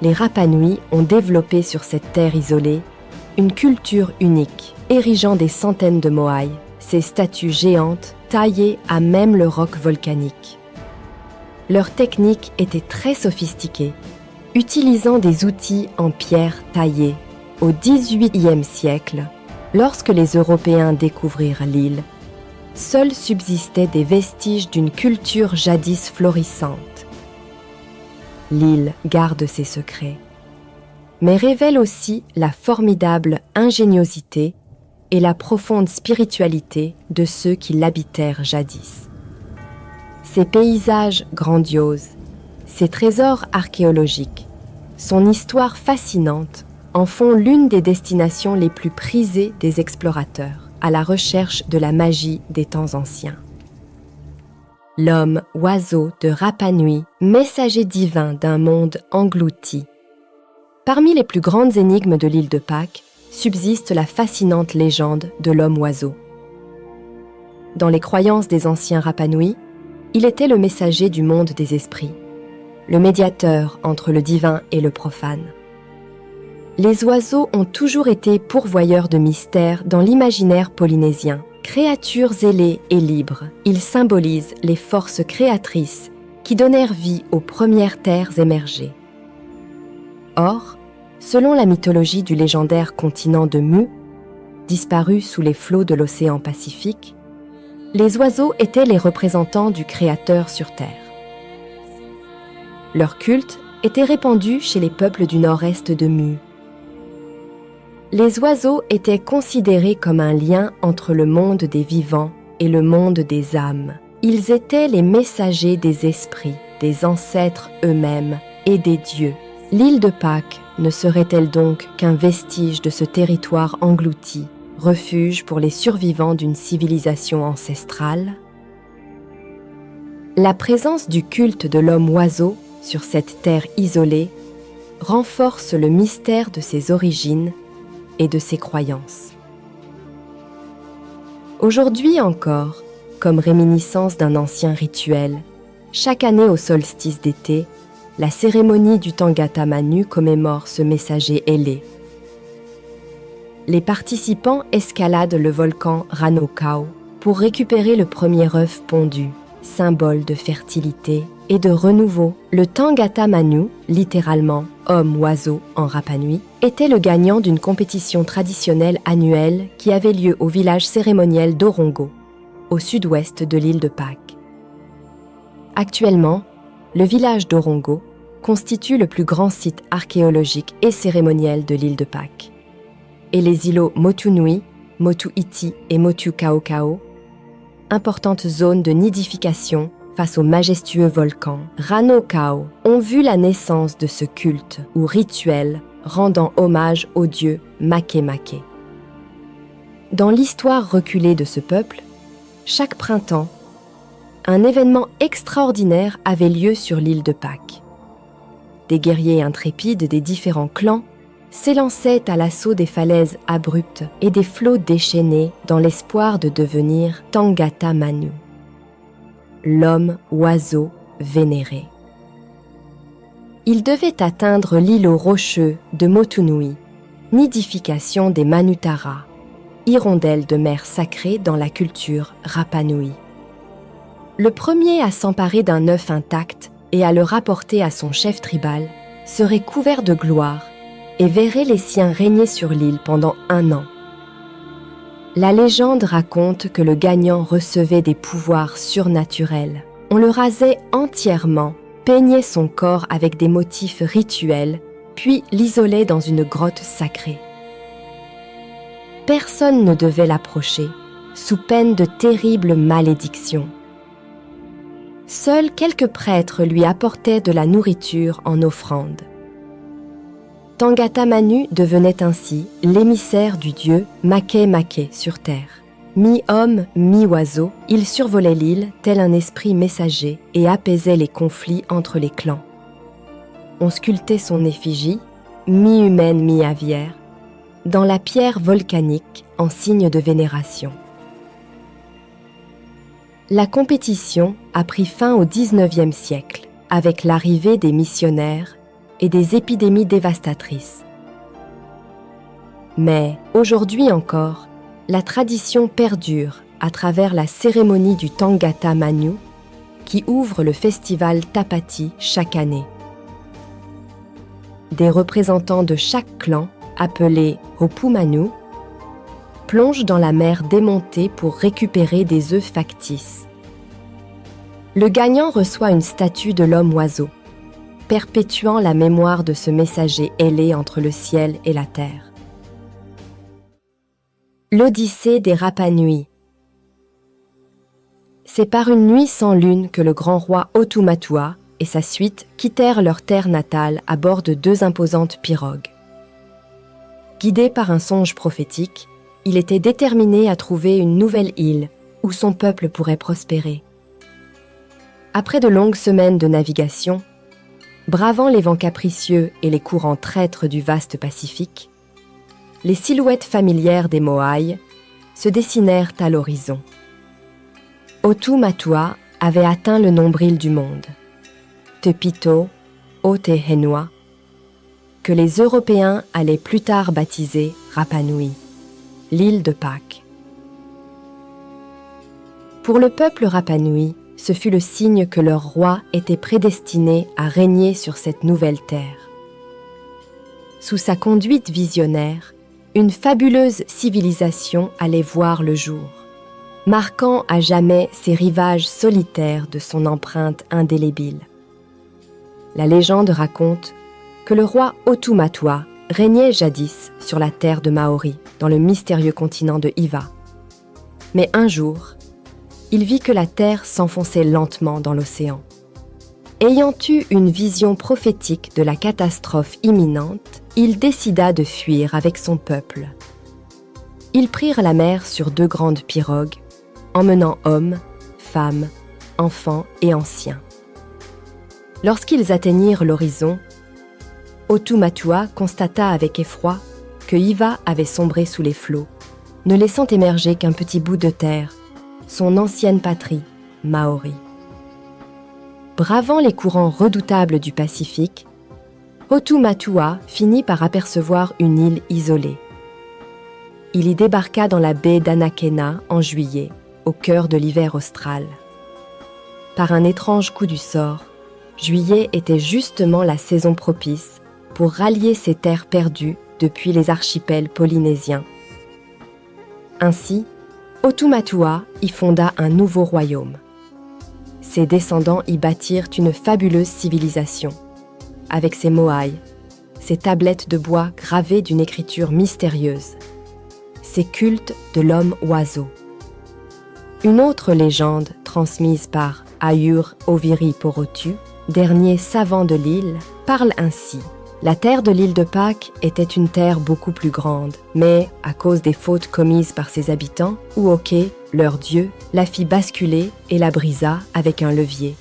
les Rapa Nui ont développé sur cette terre isolée une culture unique, érigeant des centaines de Moai, ces statues géantes taillées à même le roc volcanique. Leur technique était très sophistiquée, utilisant des outils en pierre taillée. Au XVIIIe siècle, lorsque les Européens découvrirent l'île, seuls subsistaient des vestiges d'une culture jadis florissante. L'île garde ses secrets, mais révèle aussi la formidable ingéniosité et la profonde spiritualité de ceux qui l'habitèrent jadis. Ses paysages grandioses, ses trésors archéologiques, son histoire fascinante en font l'une des destinations les plus prisées des explorateurs à la recherche de la magie des temps anciens. L'homme oiseau de Rapa Nui, messager divin d'un monde englouti. Parmi les plus grandes énigmes de l'île de Pâques subsiste la fascinante légende de l'homme oiseau. Dans les croyances des anciens Rapa Nui, il était le messager du monde des esprits, le médiateur entre le divin et le profane. Les oiseaux ont toujours été pourvoyeurs de mystères dans l'imaginaire polynésien. Créatures ailées et libres, ils symbolisent les forces créatrices qui donnèrent vie aux premières terres émergées. Or, selon la mythologie du légendaire continent de Mu, disparu sous les flots de l'océan Pacifique, les oiseaux étaient les représentants du Créateur sur Terre. Leur culte était répandu chez les peuples du nord-est de Mu. Les oiseaux étaient considérés comme un lien entre le monde des vivants et le monde des âmes. Ils étaient les messagers des esprits, des ancêtres eux-mêmes et des dieux. L'île de Pâques ne serait-elle donc qu'un vestige de ce territoire englouti, refuge pour les survivants d'une civilisation ancestrale? La présence du culte de l'homme oiseau sur cette terre isolée renforce le mystère de ses origines et de ses croyances. Aujourd'hui encore, comme réminiscence d'un ancien rituel, chaque année au solstice d'été, la cérémonie du Tangata Manu commémore ce messager ailé. Les participants escaladent le volcan Ranokau pour récupérer le premier œuf pondu, symbole de fertilité et de renouveau. Le Tangata Manu, littéralement homme-oiseau en Rapa Nui, était le gagnant d'une compétition traditionnelle annuelle qui avait lieu au village cérémoniel d'Orongo, au sud-ouest de l'île de Pâques. Actuellement, le village d'Orongo constitue le plus grand site archéologique et cérémoniel de l'île de Pâques. Et les îlots Motu Nui, Motu Iti et Motu Kaokao, importantes zones de nidification face au majestueux volcan Ranokau, ont vu la naissance de ce culte ou rituel rendant hommage au dieu Makemake. Dans l'histoire reculée de ce peuple, chaque printemps, un événement extraordinaire avait lieu sur l'île de Pâques. Des guerriers intrépides des différents clans s'élançaient à l'assaut des falaises abruptes et des flots déchaînés dans l'espoir de devenir Tangata Manu, l'homme-oiseau vénéré. Ils devaient atteindre l'îlot rocheux de Motu Nui, nidification des Manutara, hirondelles de mer sacrées dans la culture Rapa Nui. Le premier à s'emparer d'un œuf intact et à le rapporter à son chef tribal serait couvert de gloire et verrait les siens régner sur l'île pendant 1 an. La légende raconte que le gagnant recevait des pouvoirs surnaturels. On le rasait entièrement, peignait son corps avec des motifs rituels, puis l'isolait dans une grotte sacrée. Personne ne devait l'approcher, sous peine de terribles malédictions. Seuls quelques prêtres lui apportaient de la nourriture en offrande. Tangata Manu devenait ainsi l'émissaire du dieu Makemake sur terre. Mi-homme, mi-oiseau, il survolait l'île tel un esprit messager et apaisait les conflits entre les clans. On sculptait son effigie, mi-humaine, mi-aviaire, dans la pierre volcanique en signe de vénération. La compétition a pris fin au XIXe siècle avec l'arrivée des missionnaires et des épidémies dévastatrices. Mais aujourd'hui encore, la tradition perdure à travers la cérémonie du Tangata Manu, qui ouvre le festival Tapati chaque année. Des représentants de chaque clan, appelés Hopu Manu, plongent dans la mer démontée pour récupérer des œufs factices. Le gagnant reçoit une statue de l'homme-oiseau, perpétuant la mémoire de ce messager ailé entre le ciel et la terre. L'Odyssée des Rapa Nui. C'est par une nuit sans lune que le grand roi Otumatua et sa suite quittèrent leur terre natale à bord de 2 imposantes pirogues. Guidé par un songe prophétique, il était déterminé à trouver une nouvelle île où son peuple pourrait prospérer. Après de longues semaines de navigation, bravant les vents capricieux et les courants traîtres du vaste Pacifique, les silhouettes familières des Moai se dessinèrent à l'horizon. Otumatua avait atteint le nombril du monde, Te Pito, Otehenua, que les Européens allaient plus tard baptiser Rapa Nui, l'île de Pâques. Pour le peuple Rapa Nui, ce fut le signe que leur roi était prédestiné à régner sur cette nouvelle terre. Sous sa conduite visionnaire, une fabuleuse civilisation allait voir le jour, marquant à jamais ces rivages solitaires de son empreinte indélébile. La légende raconte que le roi Otumatua régnait jadis sur la terre de Maori, dans le mystérieux continent de Hiva. Mais un jour, il vit que la terre s'enfonçait lentement dans l'océan. Ayant eu une vision prophétique de la catastrophe imminente, il décida de fuir avec son peuple. Ils prirent la mer sur 2 grandes pirogues, emmenant hommes, femmes, enfants et anciens. Lorsqu'ils atteignirent l'horizon, Otumatua constata avec effroi que Hiva avait sombré sous les flots, ne laissant émerger qu'un petit bout de terre, son ancienne patrie, Maori. Bravant les courants redoutables du Pacifique, Otumatua finit par apercevoir une île isolée. Il y débarqua dans la baie d'Anakena en juillet, au cœur de l'hiver austral. Par un étrange coup du sort, juillet était justement la saison propice pour rallier ces terres perdues depuis les archipels polynésiens. Ainsi, Otumatua y fonda un nouveau royaume. Ses descendants y bâtirent une fabuleuse civilisation, avec ses moai, ses tablettes de bois gravées d'une écriture mystérieuse, ses cultes de l'homme-oiseau. Une autre légende transmise par Ayur Oviri Porotu, dernier savant de l'île, parle ainsi. La terre de l'île de Pâques était une terre beaucoup plus grande, mais, à cause des fautes commises par ses habitants, Uoke, leur dieu, la fit basculer et la brisa avec un levier.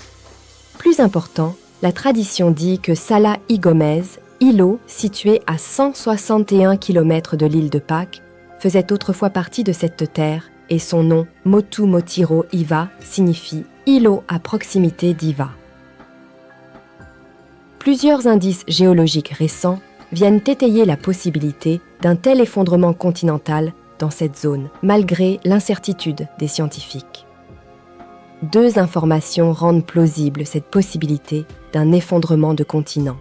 Plus important, la tradition dit que Sala Igomez, îlot situé à 161 km de l'île de Pâques, faisait autrefois partie de cette terre et son nom, Motu Motiro Iva, signifie îlot à proximité d'Iva. Plusieurs indices géologiques récents viennent étayer la possibilité d'un tel effondrement continental dans cette zone, malgré l'incertitude des scientifiques. 2 informations rendent plausible cette possibilité d'un effondrement de continent.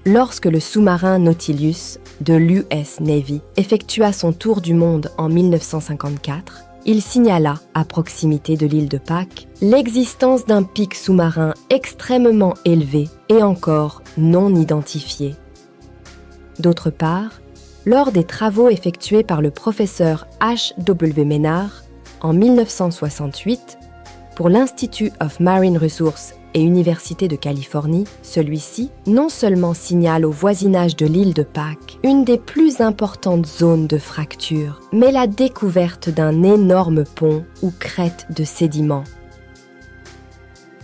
Lorsque le sous-marin Nautilus de l'US Navy effectua son tour du monde en 1954, il signala, à proximité de l'île de Pâques, l'existence d'un pic sous-marin extrêmement élevé et encore non identifié. D'autre part, lors des travaux effectués par le professeur H.W. Ménard en 1968 pour l'Institute of Marine Resources et Université de Californie, celui-ci non seulement signale au voisinage de l'île de Pâques une des plus importantes zones de fracture, mais la découverte d'un énorme pont ou crête de sédiments.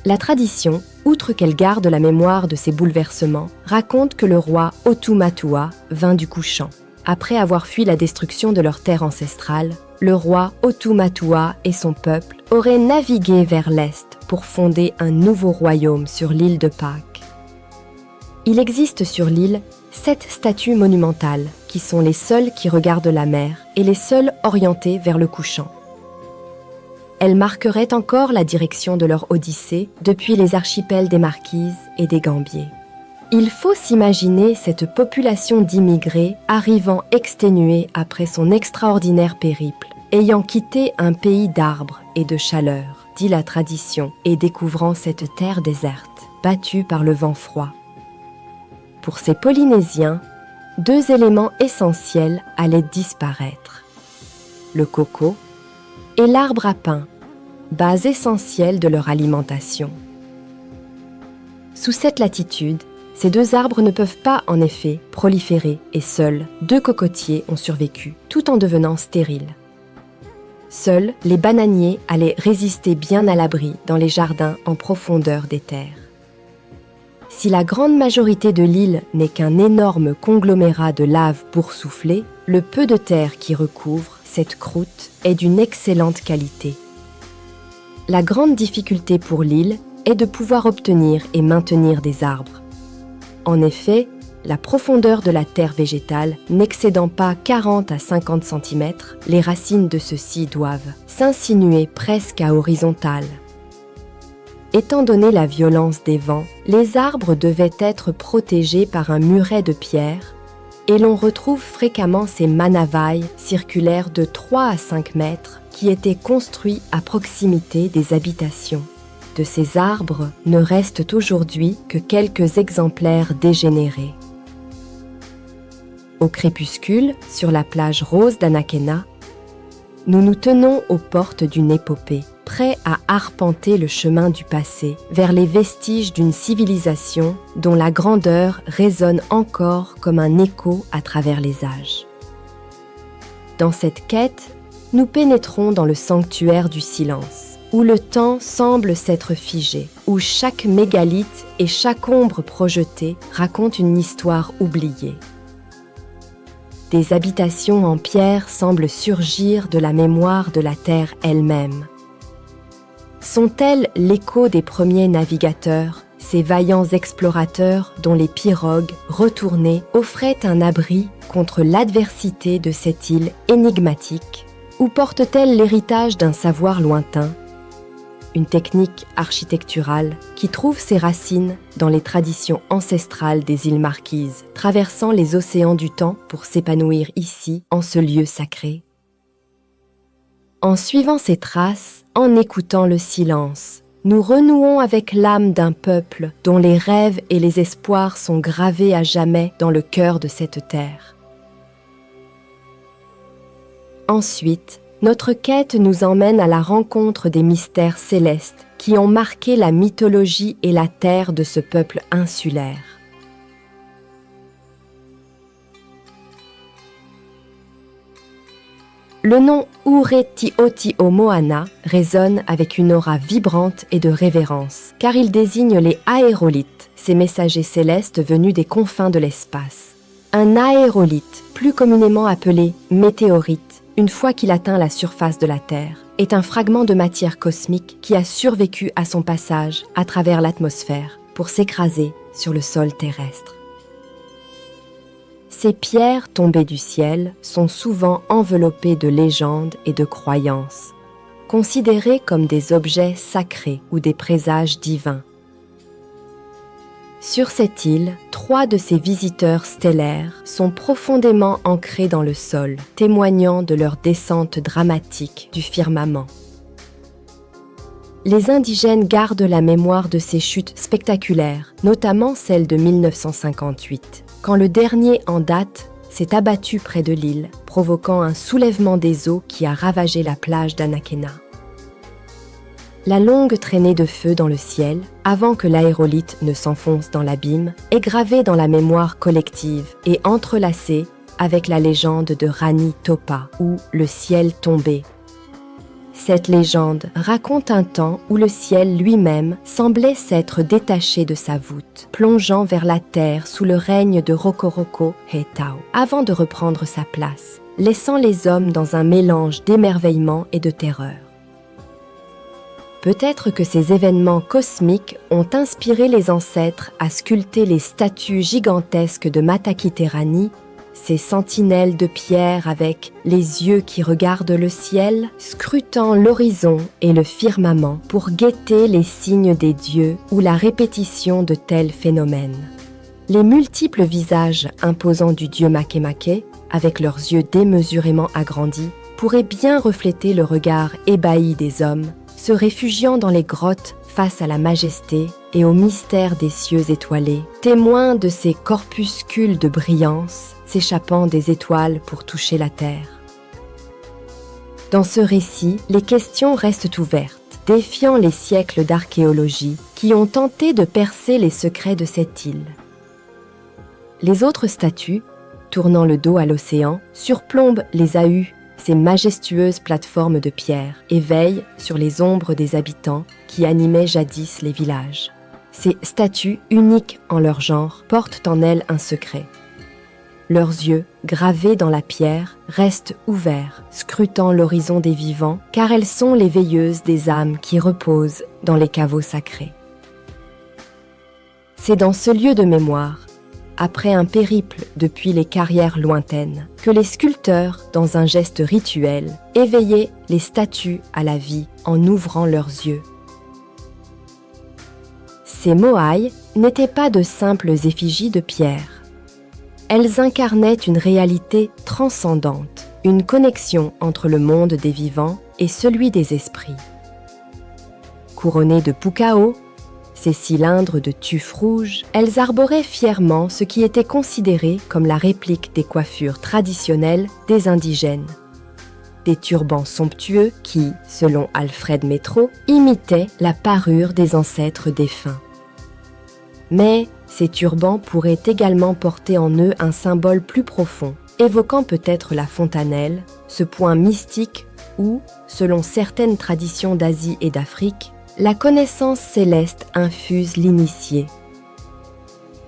La tradition, outre qu'elle garde la mémoire de ces bouleversements, raconte que le roi Otumatua vint du couchant. Après avoir fui la destruction de leur terre ancestrale, le roi Otumatua et son peuple auraient navigué vers l'est pour fonder un nouveau royaume sur l'île de Pâques. Il existe sur l'île 7 statues monumentales qui sont les seules qui regardent la mer et les seules orientées vers le couchant. elles marqueraient encore la direction de leur odyssée depuis les archipels des Marquises et des Gambiers. Il faut s'imaginer cette population d'immigrés arrivant exténuée après son extraordinaire périple, ayant quitté un pays d'arbres et de chaleur, dit la tradition, et découvrant cette terre déserte, battue par le vent froid. Pour ces Polynésiens, deux éléments essentiels allaient disparaître: le coco et l'arbre à pain, base essentielle de leur alimentation. Sous cette latitude, ces deux arbres ne peuvent pas, en effet, proliférer et seuls, deux cocotiers ont survécu, tout en devenant stériles. Seuls, les bananiers allaient résister bien à l'abri dans les jardins en profondeur des terres. Si la grande majorité de l'île n'est qu'un énorme conglomérat de lave boursouflée, le peu de terre qui recouvre cette croûte est d'une excellente qualité. La grande difficulté pour l'île est de pouvoir obtenir et maintenir des arbres. En effet, la profondeur de la terre végétale n'excédant pas 40 à 50 cm, les racines de ceux-ci doivent s'insinuer presque à horizontale. Étant donné la violence des vents, les arbres devaient être protégés par un muret de pierre et l'on retrouve fréquemment ces manavailles circulaires de 3 à 5 mètres qui étaient construits à proximité des habitations. De ces arbres ne restent aujourd'hui que quelques exemplaires dégénérés. Au crépuscule, sur la plage rose d'Anakena, nous nous tenons aux portes d'une épopée, prêts à arpenter le chemin du passé vers les vestiges d'une civilisation dont la grandeur résonne encore comme un écho à travers les âges. Dans cette quête, nous pénétrons dans le sanctuaire du silence, où le temps semble s'être figé, où chaque mégalithe et chaque ombre projetée raconte une histoire oubliée. Des habitations en pierre semblent surgir de la mémoire de la terre elle-même. Sont-elles l'écho des premiers navigateurs, ces vaillants explorateurs dont les pirogues, retournées, offraient un abri contre l'adversité de cette île énigmatique, ou portent-elles l'héritage d'un savoir lointain, une technique architecturale qui trouve ses racines dans les traditions ancestrales des îles Marquises, traversant les océans du temps pour s'épanouir ici, en ce lieu sacré? En suivant ces traces, en écoutant le silence, nous renouons avec l'âme d'un peuple dont les rêves et les espoirs sont gravés à jamais dans le cœur de cette terre. Ensuite, notre quête nous emmène à la rencontre des mystères célestes qui ont marqué la mythologie et la terre de ce peuple insulaire. Le nom Uretioti'omoana résonne avec une aura vibrante et de révérence, car il désigne les aérolites, ces messagers célestes venus des confins de l'espace. Un aérolite, plus communément appelé météorite, une fois qu'il atteint la surface de la Terre, est un fragment de matière cosmique qui a survécu à son passage à travers l'atmosphère pour s'écraser sur le sol terrestre. Ces pierres tombées du ciel sont souvent enveloppées de légendes et de croyances, considérées comme des objets sacrés ou des présages divins. Sur cette île, 3 de ces visiteurs stellaires sont profondément ancrés dans le sol, témoignant de leur descente dramatique du firmament. Les indigènes gardent la mémoire de ces chutes spectaculaires, notamment celle de 1958, quand le dernier en date s'est abattu près de l'île, provoquant un soulèvement des eaux qui a ravagé la plage d'Anakena. La longue traînée de feu dans le ciel, avant que l'aérolite ne s'enfonce dans l'abîme, est gravée dans la mémoire collective et entrelacée avec la légende de Rani Topa, ou le ciel tombé. Cette légende raconte un temps où le ciel lui-même semblait s'être détaché de sa voûte, plongeant vers la terre sous le règne de Rokoroko Hetao, avant de reprendre sa place, laissant les hommes dans un mélange d'émerveillement et de terreur. Peut-être que ces événements cosmiques ont inspiré les ancêtres à sculpter les statues gigantesques de Matakiterani ces sentinelles de pierre avec les yeux qui regardent le ciel, scrutant l'horizon et le firmament pour guetter les signes des dieux ou la répétition de tels phénomènes. Les multiples visages imposants du dieu Makemake, avec leurs yeux démesurément agrandis, pourraient bien refléter le regard ébahi des hommes, se réfugiant dans les grottes face à la majesté et au mystère des cieux étoilés, témoins de ces corpuscules de brillance s'échappant des étoiles pour toucher la terre. Dans ce récit, les questions restent ouvertes, défiant les siècles d'archéologie qui ont tenté de percer les secrets de cette île. Les autres statues, tournant le dos à l'océan, surplombent les Ahu, ces majestueuses plateformes de pierre, et veillent sur les ombres des habitants qui animaient jadis les villages. Ces statues, uniques en leur genre, portent en elles un secret. Leurs yeux, gravés dans la pierre, restent ouverts, scrutant l'horizon des vivants, car elles sont les veilleuses des âmes qui reposent dans les caveaux sacrés. C'est dans ce lieu de mémoire, après un périple depuis les carrières lointaines, que les sculpteurs, dans un geste rituel, éveillaient les statues à la vie en ouvrant leurs yeux. Ces moaïs n'étaient pas de simples effigies de pierre. Elles incarnaient une réalité transcendante, une connexion entre le monde des vivants et celui des esprits. Couronnées de pukao, ces cylindres de tuf rouge, elles arboraient fièrement ce qui était considéré comme la réplique des coiffures traditionnelles des indigènes. Des turbans somptueux qui, selon Alfred Métro, imitaient la parure des ancêtres défunts. Mais ces turbans pourraient également porter en eux un symbole plus profond, évoquant peut-être la fontanelle, ce point mystique où, selon certaines traditions d'Asie et d'Afrique, la connaissance céleste infuse l'initié.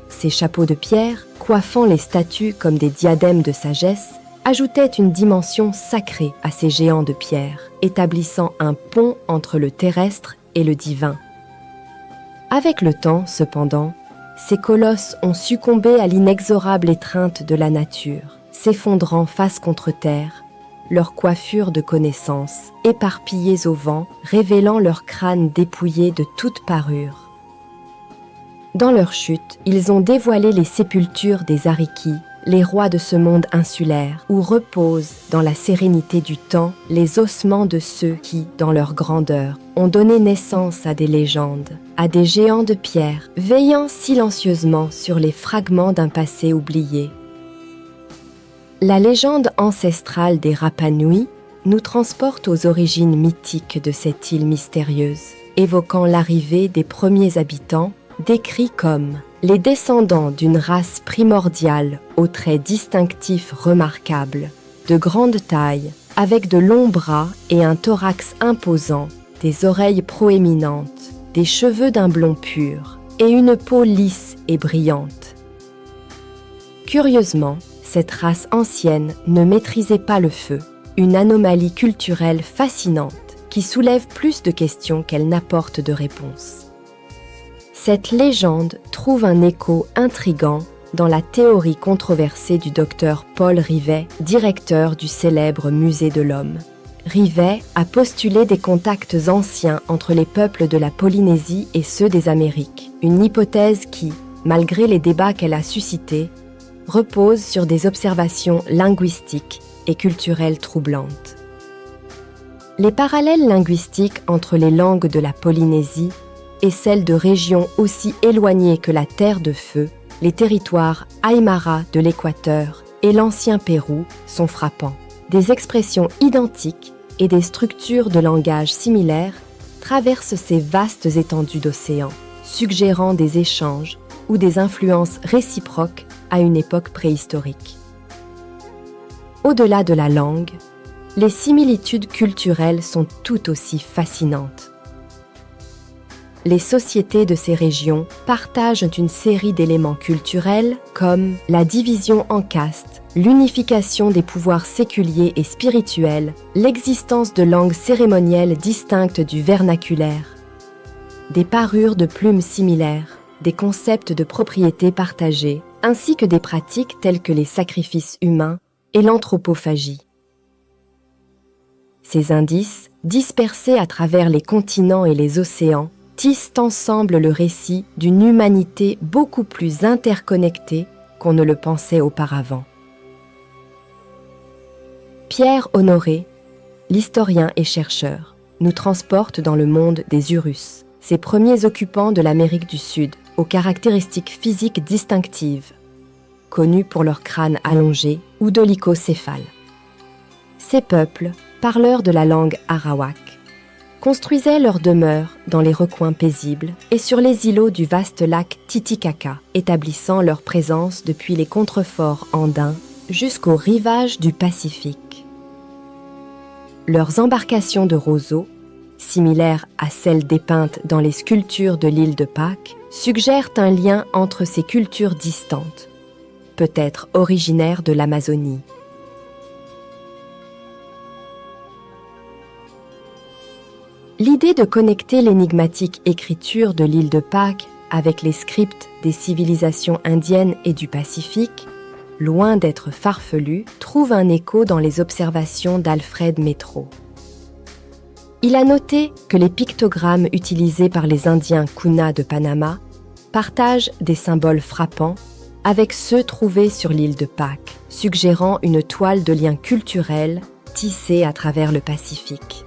Ces chapeaux de pierre, coiffant les statues comme des diadèmes de sagesse, ajoutaient une dimension sacrée à ces géants de pierre, établissant un pont entre le terrestre et le divin. Avec le temps, cependant, ces colosses ont succombé à l'inexorable étreinte de la nature, s'effondrant face contre terre, leurs coiffures de connaissances, éparpillées au vent, révélant leurs crânes dépouillés de toute parure. Dans leur chute, ils ont dévoilé les sépultures des Ariki, les rois de ce monde insulaire, où reposent, dans la sérénité du temps, les ossements de ceux qui, dans leur grandeur, ont donné naissance à des légendes, à des géants de pierre, veillant silencieusement sur les fragments d'un passé oublié. La légende ancestrale des Rapa Nui nous transporte aux origines mythiques de cette île mystérieuse, évoquant l'arrivée des premiers habitants, décrits comme les descendants d'une race primordiale aux traits distinctifs remarquables, de grande taille, avec de longs bras et un thorax imposant, des oreilles proéminentes, des cheveux d'un blond pur et une peau lisse et brillante. Curieusement, cette race ancienne ne maîtrisait pas le feu, une anomalie culturelle fascinante qui soulève plus de questions qu'elle n'apporte de réponses. Cette légende trouve un écho intrigant dans la théorie controversée du docteur Paul Rivet, directeur du célèbre Musée de l'Homme. Rivet a postulé des contacts anciens entre les peuples de la Polynésie et ceux des Amériques, une hypothèse qui, malgré les débats qu'elle a suscités, repose sur des observations linguistiques et culturelles troublantes. Les parallèles linguistiques entre les langues de la Polynésie et celles de régions aussi éloignées que la Terre de Feu, les territoires Aymara de l'Équateur et l'ancien Pérou sont frappants. Des expressions identiques et des structures de langage similaires traversent ces vastes étendues d'océan, suggérant des échanges ou des influences réciproques à une époque préhistorique. Au-delà de la langue, les similitudes culturelles sont tout aussi fascinantes. Les sociétés de ces régions partagent une série d'éléments culturels comme la division en castes, l'unification des pouvoirs séculiers et spirituels, l'existence de langues cérémonielles distinctes du vernaculaire, des parures de plumes similaires, des concepts de propriété partagée, ainsi que des pratiques telles que les sacrifices humains et l'anthropophagie. Ces indices, dispersés à travers les continents et les océans, tissent ensemble le récit d'une humanité beaucoup plus interconnectée qu'on ne le pensait auparavant. Pierre Honoré, l'historien et chercheur, nous transporte dans le monde des Urus, ces premiers occupants de l'Amérique du Sud, aux caractéristiques physiques distinctives, connus pour leur crâne allongé ou dolicocéphale. Ces peuples, parleurs de la langue arawak, construisaient leurs demeures dans les recoins paisibles et sur les îlots du vaste lac Titicaca, établissant leur présence depuis les contreforts andins jusqu'aux rivages du Pacifique. Leurs embarcations de roseaux, similaires à celles dépeintes dans les sculptures de l'île de Pâques, suggèrent un lien entre ces cultures distantes, peut-être originaires de l'Amazonie. L'idée de connecter l'énigmatique écriture de l'île de Pâques avec les scripts des civilisations indiennes et du Pacifique, loin d'être farfelue, trouve un écho dans les observations d'Alfred Métro. Il a noté que les pictogrammes utilisés par les Indiens Kuna de Panama partagent des symboles frappants avec ceux trouvés sur l'île de Pâques, suggérant une toile de liens culturels tissée à travers le Pacifique.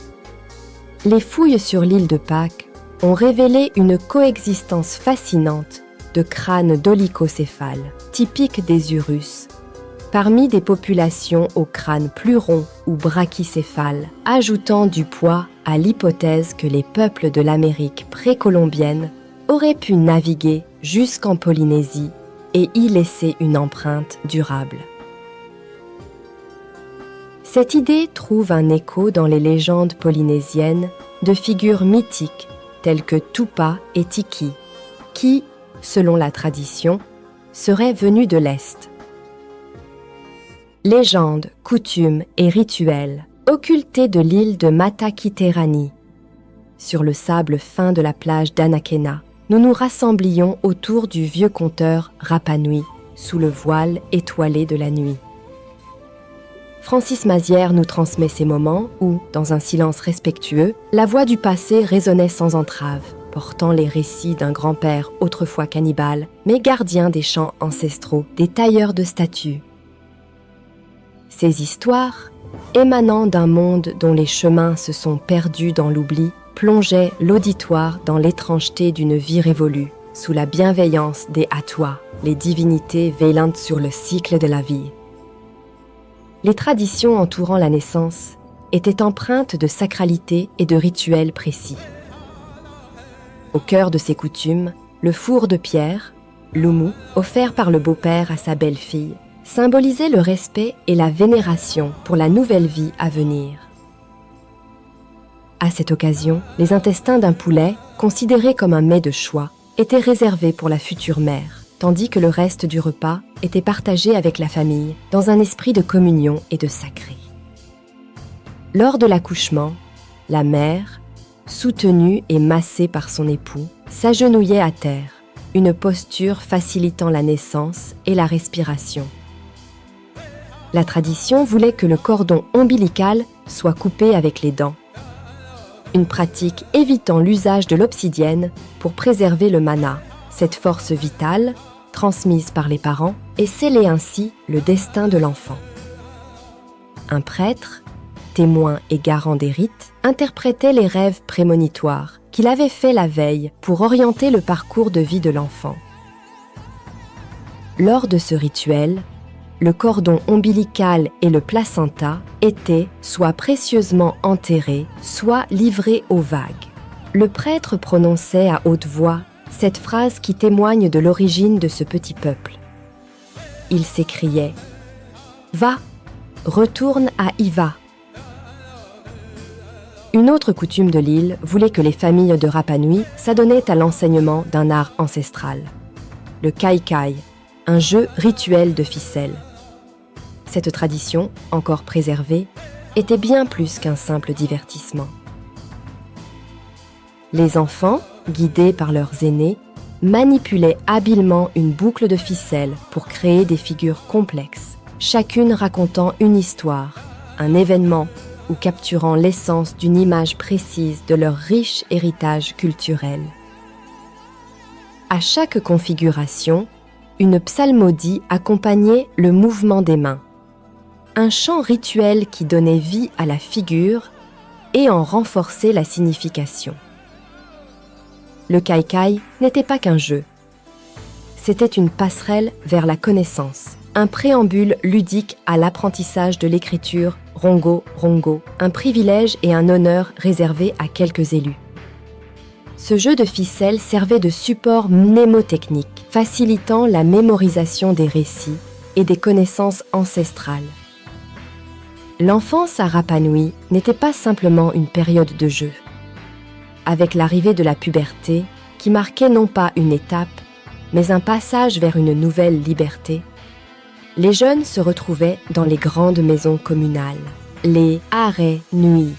Les fouilles sur l'île de Pâques ont révélé une coexistence fascinante de crânes dolicocéphales, typiques des Urus, parmi des populations aux crânes plus ronds ou brachycéphales, ajoutant du poids à l'hypothèse que les peuples de l'Amérique précolombienne auraient pu naviguer jusqu'en Polynésie et y laisser une empreinte durable. Cette idée trouve un écho dans les légendes polynésiennes de figures mythiques telles que Tupa et Tiki, qui, selon la tradition, seraient venues de l'Est. Légendes, coutumes et rituels occultés de l'île de Matakiterani. Sur le sable fin de la plage d'Anakena, nous nous rassemblions autour du vieux conteur Rapa Nui, sous le voile étoilé de la nuit. Francis Mazière nous transmet ces moments où, dans un silence respectueux, la voix du passé résonnait sans entrave, portant les récits d'un grand-père autrefois cannibale, mais gardien des champs ancestraux, des tailleurs de statues. Ces histoires, émanant d'un monde dont les chemins se sont perdus dans l'oubli, plongeaient l'auditoire dans l'étrangeté d'une vie révolue, sous la bienveillance des Atua, les divinités veillant sur le cycle de la vie. Les traditions entourant la naissance étaient empreintes de sacralité et de rituels précis. Au cœur de ces coutumes, le four de pierre, l'umu, offert par le beau-père à sa belle-fille, symbolisait le respect et la vénération pour la nouvelle vie à venir. À cette occasion, les intestins d'un poulet, considérés comme un mets de choix, étaient réservés pour la future mère, tandis que le reste du repas était partagé avec la famille dans un esprit de communion et de sacré. Lors de l'accouchement, la mère, soutenue et massée par son époux, s'agenouillait à terre, une posture facilitant la naissance et la respiration. La tradition voulait que le cordon ombilical soit coupé avec les dents, une pratique évitant l'usage de l'obsidienne pour préserver le mana, cette force vitale, transmise par les parents, et sceller ainsi le destin de l'enfant. Un prêtre, témoin et garant des rites, interprétait les rêves prémonitoires qu'il avait faits la veille pour orienter le parcours de vie de l'enfant. Lors de ce rituel, le cordon ombilical et le placenta étaient soit précieusement enterrés, soit livrés aux vagues. Le prêtre prononçait à haute voix cette phrase qui témoigne de l'origine de ce petit peuple. Il s'écriait « Va, retourne à Iva ». Une autre coutume de l'île voulait que les familles de Rapa Nui s'adonnaient à l'enseignement d'un art ancestral, le kai-kai, un jeu rituel de ficelle. Cette tradition, encore préservée, était bien plus qu'un simple divertissement. Les enfants, guidés par leurs aînés, manipulaient habilement une boucle de ficelle pour créer des figures complexes, chacune racontant une histoire, un événement ou capturant l'essence d'une image précise de leur riche héritage culturel. À chaque configuration, une psalmodie accompagnait le mouvement des mains, un chant rituel qui donnait vie à la figure et en renforçait la signification. Le Kaikai n'était pas qu'un jeu. C'était une passerelle vers la connaissance, un préambule ludique à l'apprentissage de l'écriture rongo, un privilège et un honneur réservés à quelques élus. Ce jeu de ficelle servait de support mnémotechnique, facilitant la mémorisation des récits et des connaissances ancestrales. L'enfance à Rapa Nui n'était pas simplement une période de jeu. Avec l'arrivée de la puberté, qui marquait non pas une étape, mais un passage vers une nouvelle liberté, les jeunes se retrouvaient dans les grandes maisons communales, les Are Nui.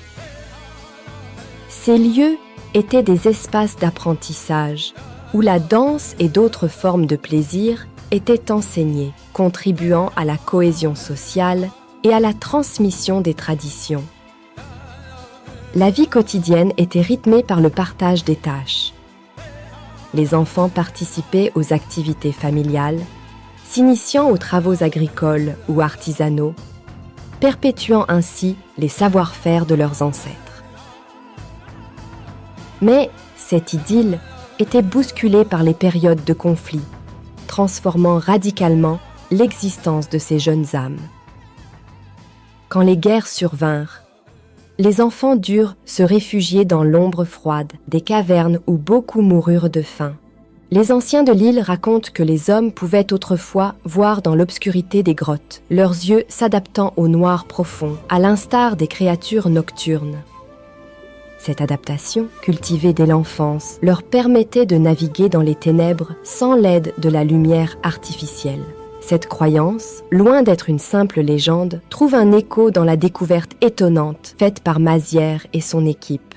Ces lieux étaient des espaces d'apprentissage où la danse et d'autres formes de plaisir étaient enseignées, contribuant à la cohésion sociale et à la transmission des traditions. La vie quotidienne était rythmée par le partage des tâches. Les enfants participaient aux activités familiales, s'initiant aux travaux agricoles ou artisanaux, perpétuant ainsi les savoir-faire de leurs ancêtres. Mais cette idylle était bousculée par les périodes de conflit, transformant radicalement l'existence de ces jeunes âmes. Quand les guerres survinrent, les enfants durent se réfugier dans l'ombre froide des cavernes où beaucoup moururent de faim. Les anciens de l'île racontent que les hommes pouvaient autrefois voir dans l'obscurité des grottes, leurs yeux s'adaptant au noir profond, à l'instar des créatures nocturnes. Cette adaptation, cultivée dès l'enfance, leur permettait de naviguer dans les ténèbres sans l'aide de la lumière artificielle. Cette croyance, loin d'être une simple légende, trouve un écho dans la découverte étonnante faite par Mazière et son équipe.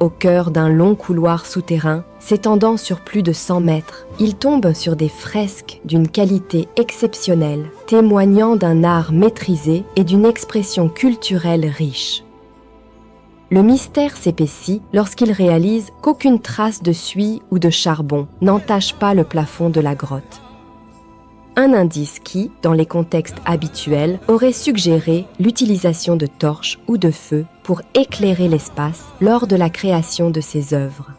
Au cœur d'un long couloir souterrain, s'étendant sur plus de 100 mètres, ils tombent sur des fresques d'une qualité exceptionnelle, témoignant d'un art maîtrisé et d'une expression culturelle riche. Le mystère s'épaissit lorsqu'ils réalisent qu'aucune trace de suie ou de charbon n'entache pas le plafond de la grotte. Un indice qui, dans les contextes habituels, aurait suggéré l'utilisation de torches ou de feux pour éclairer l'espace lors de la création de ces œuvres.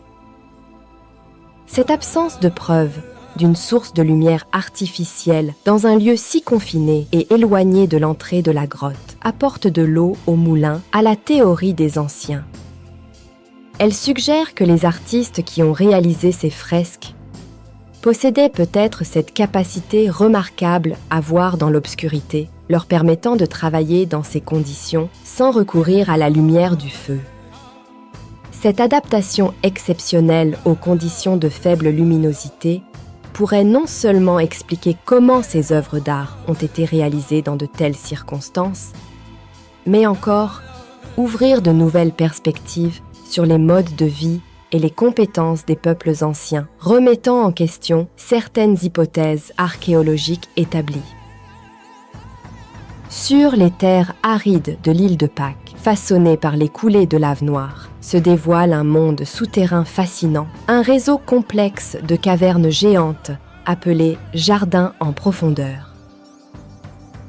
Cette absence de preuve d'une source de lumière artificielle dans un lieu si confiné et éloigné de l'entrée de la grotte apporte de l'eau au moulin à la théorie des anciens. Elle suggère que les artistes qui ont réalisé ces fresques possédaient peut-être cette capacité remarquable à voir dans l'obscurité, leur permettant de travailler dans ces conditions sans recourir à la lumière du feu. Cette adaptation exceptionnelle aux conditions de faible luminosité pourrait non seulement expliquer comment ces œuvres d'art ont été réalisées dans de telles circonstances, mais encore ouvrir de nouvelles perspectives sur les modes de vie et les compétences des peuples anciens, remettant en question certaines hypothèses archéologiques établies. Sur les terres arides de l'île de Pâques, façonnées par les coulées de lave noire, se dévoile un monde souterrain fascinant, un réseau complexe de cavernes géantes appelées jardins en profondeur.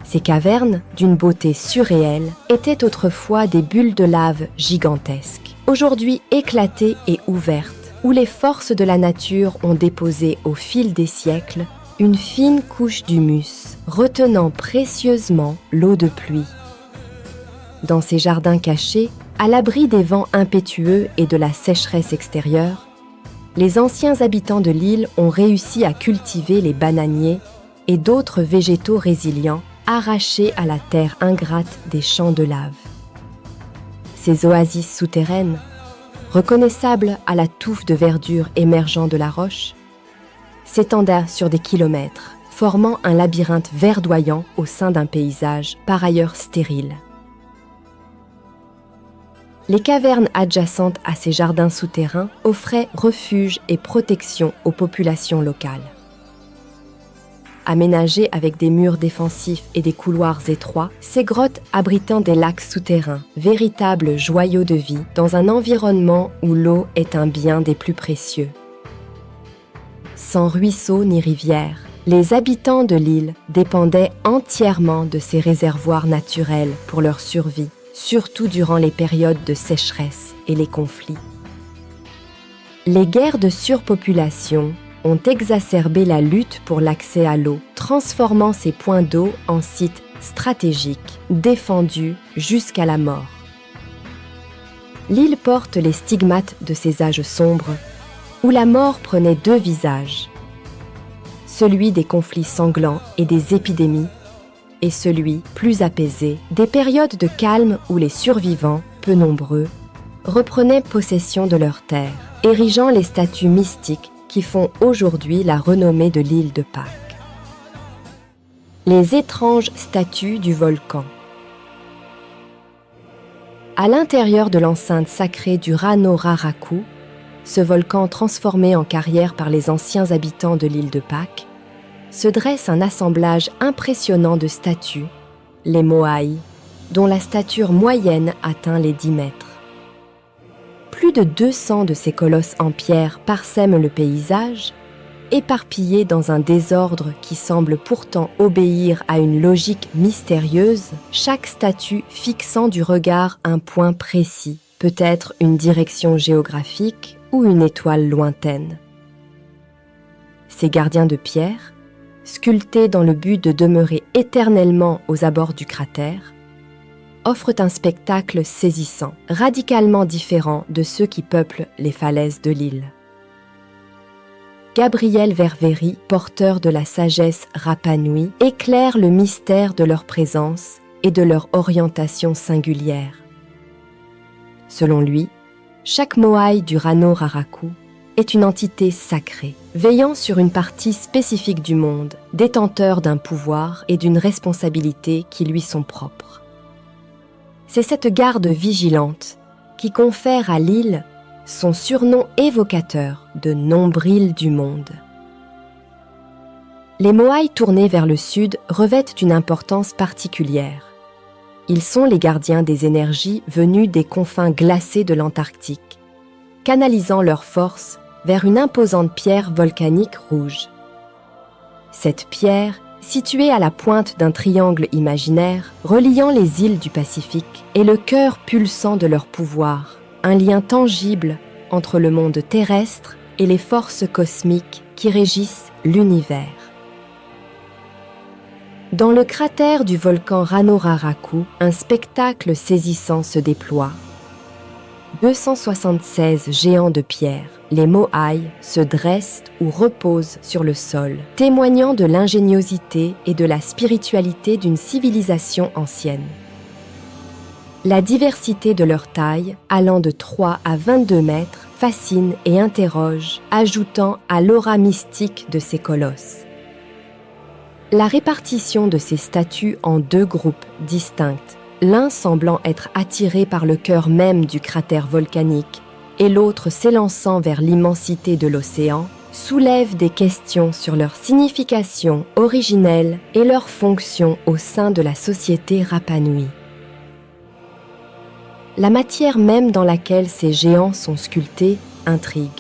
Ces cavernes, d'une beauté surréelle, étaient autrefois des bulles de lave gigantesques, aujourd'hui éclatées et ouvertes, où les forces de la nature ont déposé au fil des siècles une fine couche d'humus, retenant précieusement l'eau de pluie. Dans ces jardins cachés, à l'abri des vents impétueux et de la sécheresse extérieure, les anciens habitants de l'île ont réussi à cultiver les bananiers et d'autres végétaux résilients arrachés à la terre ingrate des champs de lave. Ces oasis souterraines, reconnaissables à la touffe de verdure émergeant de la roche, s'étendaient sur des kilomètres, formant un labyrinthe verdoyant au sein d'un paysage par ailleurs stérile. Les cavernes adjacentes à ces jardins souterrains offraient refuge et protection aux populations locales. Aménagées avec des murs défensifs et des couloirs étroits, ces grottes abritant des lacs souterrains, véritables joyaux de vie dans un environnement où l'eau est un bien des plus précieux. Sans ruisseaux ni rivières, les habitants de l'île dépendaient entièrement de ces réservoirs naturels pour leur survie, surtout durant les périodes de sécheresse et les conflits. Les guerres de surpopulation ont exacerbé la lutte pour l'accès à l'eau, transformant ces points d'eau en sites stratégiques, défendus jusqu'à la mort. L'île porte les stigmates de ces âges sombres, où la mort prenait deux visages, celui des conflits sanglants et des épidémies, et celui, plus apaisé, des périodes de calme où les survivants, peu nombreux, reprenaient possession de leurs terres, érigeant les statues mystiques qui font aujourd'hui la renommée de l'île de Pâques. Les étranges statues du volcan. À l'intérieur de l'enceinte sacrée du Rano Raraku, ce volcan transformé en carrière par les anciens habitants de l'île de Pâques, se dresse un assemblage impressionnant de statues, les moai, dont la stature moyenne atteint les 10 mètres. Plus de 200 de ces colosses en pierre parsèment le paysage, éparpillés dans un désordre qui semble pourtant obéir à une logique mystérieuse, chaque statue fixant du regard un point précis, peut-être une direction géographique ou une étoile lointaine. Ces gardiens de pierre, sculptés dans le but de demeurer éternellement aux abords du cratère, offrent un spectacle saisissant, radicalement différent de ceux qui peuplent les falaises de l'île. Gabriel Ververi, porteur de la sagesse Rapa Nui, éclaire le mystère de leur présence et de leur orientation singulière. Selon lui, chaque moai du Rano Raraku est une entité sacrée, veillant sur une partie spécifique du monde, détenteur d'un pouvoir et d'une responsabilité qui lui sont propres. C'est cette garde vigilante qui confère à l'île son surnom évocateur de nombril du monde. Les moai tournés vers le sud revêtent une importance particulière. Ils sont les gardiens des énergies venues des confins glacés de l'Antarctique, canalisant leur force vers une imposante pierre volcanique rouge. Cette pierre, située à la pointe d'un triangle imaginaire, reliant les îles du Pacifique, est le cœur pulsant de leur pouvoir, un lien tangible entre le monde terrestre et les forces cosmiques qui régissent l'univers. Dans le cratère du volcan Rano Raraku, un spectacle saisissant se déploie. 276 géants de pierre, les moai, se dressent ou reposent sur le sol, témoignant de l'ingéniosité et de la spiritualité d'une civilisation ancienne. La diversité de leur taille, allant de 3 à 22 mètres, fascine et interroge, ajoutant à l'aura mystique de ces colosses. La répartition de ces statues en 2 groupes distincts, l'un semblant être attiré par le cœur même du cratère volcanique et l'autre s'élançant vers l'immensité de l'océan, soulève des questions sur leur signification originelle et leur fonction au sein de la société Rapa Nui. La matière même dans laquelle ces géants sont sculptés intrigue.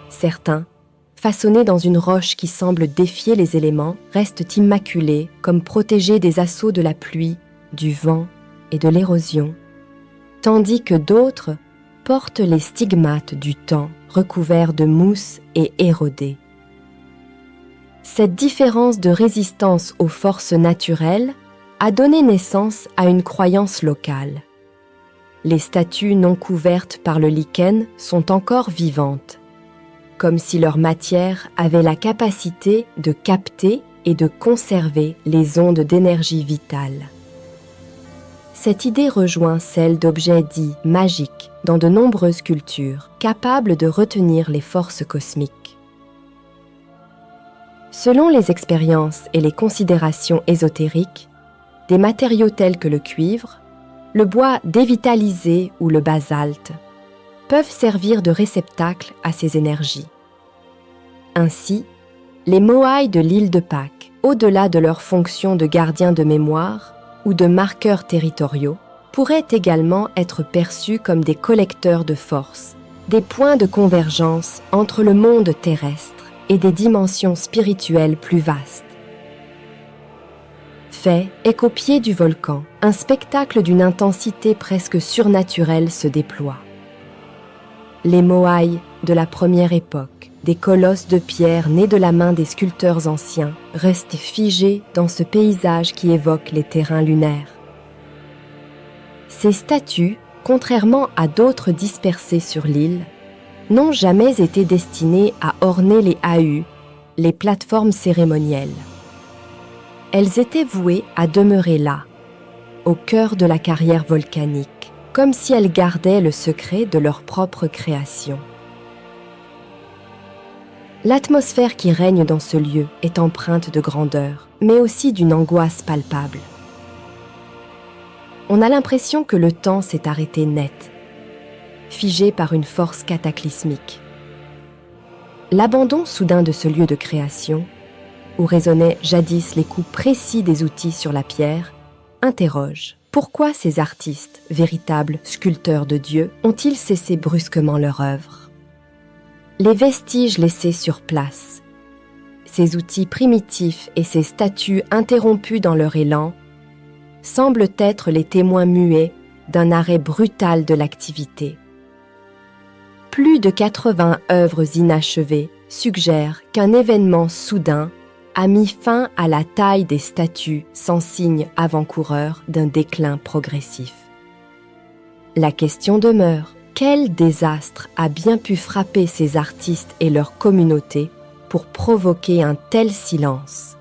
Certains, façonnés dans une roche qui semble défier les éléments, restent immaculés comme protégés des assauts de la pluie, du vent et de l'érosion, tandis que d'autres portent les stigmates du temps recouverts de mousse et érodés. Cette différence de résistance aux forces naturelles a donné naissance à une croyance locale. Les statues non couvertes par le lichen sont encore vivantes, comme si leur matière avait la capacité de capter et de conserver les ondes d'énergie vitale. Cette idée rejoint celle d'objets dits magiques dans de nombreuses cultures, capables de retenir les forces cosmiques. Selon les expériences et les considérations ésotériques, des matériaux tels que le cuivre, le bois dévitalisé ou le basalte peuvent servir de réceptacle à ces énergies. Ainsi, les Moai de l'île de Pâques, au-delà de leur fonction de gardiens de mémoire ou de marqueurs territoriaux, pourraient également être perçus comme des collecteurs de force, des points de convergence entre le monde terrestre et des dimensions spirituelles plus vastes. Fait est qu'au pied du volcan, un spectacle d'une intensité presque surnaturelle se déploie. Les Moai de la première époque, des colosses de pierre nés de la main des sculpteurs anciens, restent figés dans ce paysage qui évoque les terrains lunaires. Ces statues, contrairement à d'autres dispersées sur l'île, n'ont jamais été destinées à orner les ahus, les plateformes cérémonielles. Elles étaient vouées à demeurer là, au cœur de la carrière volcanique, comme si elles gardaient le secret de leur propre création. L'atmosphère qui règne dans ce lieu est empreinte de grandeur, mais aussi d'une angoisse palpable. On a l'impression que le temps s'est arrêté net, figé par une force cataclysmique. L'abandon soudain de ce lieu de création, où résonnaient jadis les coups précis des outils sur la pierre, interroge. Pourquoi ces artistes, véritables sculpteurs de Dieu, ont-ils cessé brusquement leur œuvre? Les vestiges laissés sur place, ces outils primitifs et ces statues interrompues dans leur élan, semblent être les témoins muets d'un arrêt brutal de l'activité. Plus de 80 œuvres inachevées suggèrent qu'un événement soudain a mis fin à la taille des statues sans signe avant-coureur d'un déclin progressif. La question demeure, quel désastre a bien pu frapper ces artistes et leur communauté pour provoquer un tel silence?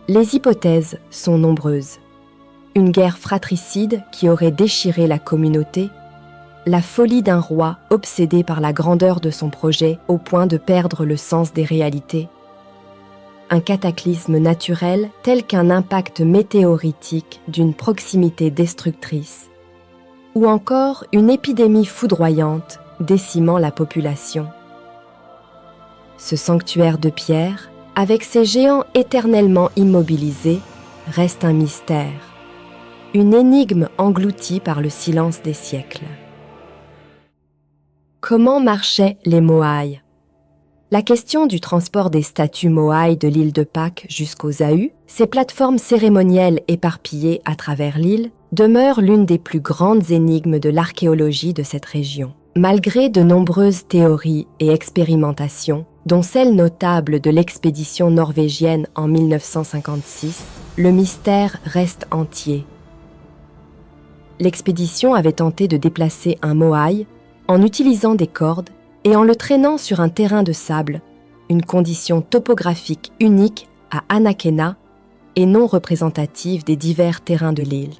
Les hypothèses sont nombreuses. Une guerre fratricide qui aurait déchiré la communauté, la folie d'un roi obsédé par la grandeur de son projet au point de perdre le sens des réalités, un cataclysme naturel tel qu'un impact météoritique d'une proximité destructrice, ou encore une épidémie foudroyante décimant la population. Ce sanctuaire de pierre, avec ses géants éternellement immobilisés, reste un mystère, une énigme engloutie par le silence des siècles. Comment marchaient les Moai? La question du transport des statues Moai de l'île de Pâques jusqu'aux Ahus, ces plateformes cérémonielles éparpillées à travers l'île, demeure l'une des plus grandes énigmes de l'archéologie de cette région. Malgré de nombreuses théories et expérimentations, dont celle notable de l'expédition norvégienne en 1956, le mystère reste entier. L'expédition avait tenté de déplacer un Moai en utilisant des cordes et en le traînant sur un terrain de sable, une condition topographique unique à Anakena et non représentative des divers terrains de l'île.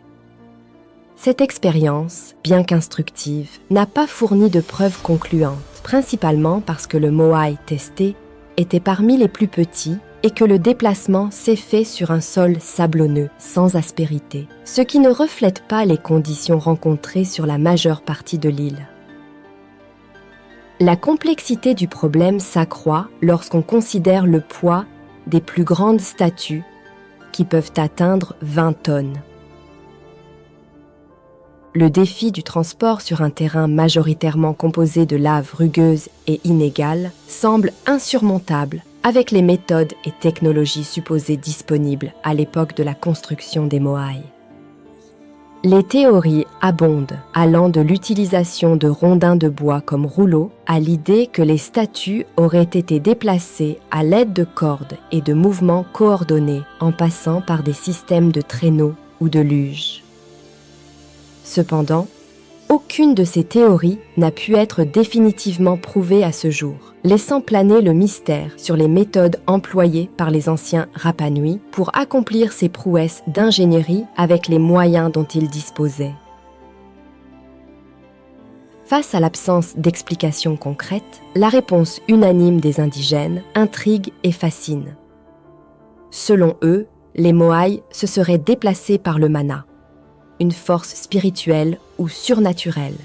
Cette expérience, bien qu'instructive, n'a pas fourni de preuves concluantes, principalement parce que le Moai testé était parmi les plus petits et que le déplacement s'est fait sur un sol sablonneux, sans aspérité, ce qui ne reflète pas les conditions rencontrées sur la majeure partie de l'île. La complexité du problème s'accroît lorsqu'on considère le poids des plus grandes statues, qui peuvent atteindre 20 tonnes. Le défi du transport sur un terrain majoritairement composé de lave rugueuse et inégale semble insurmontable avec les méthodes et technologies supposées disponibles à l'époque de la construction des Moai. Les théories abondent, allant de l'utilisation de rondins de bois comme rouleaux à l'idée que les statues auraient été déplacées à l'aide de cordes et de mouvements coordonnés en passant par des systèmes de traîneaux ou de luges. Cependant, aucune de ces théories n'a pu être définitivement prouvée à ce jour, laissant planer le mystère sur les méthodes employées par les anciens Rapa Nui pour accomplir ces prouesses d'ingénierie avec les moyens dont ils disposaient. Face à l'absence d'explications concrètes, la réponse unanime des indigènes intrigue et fascine. Selon eux, les Moai se seraient déplacés par le mana, une force spirituelle ou surnaturelle.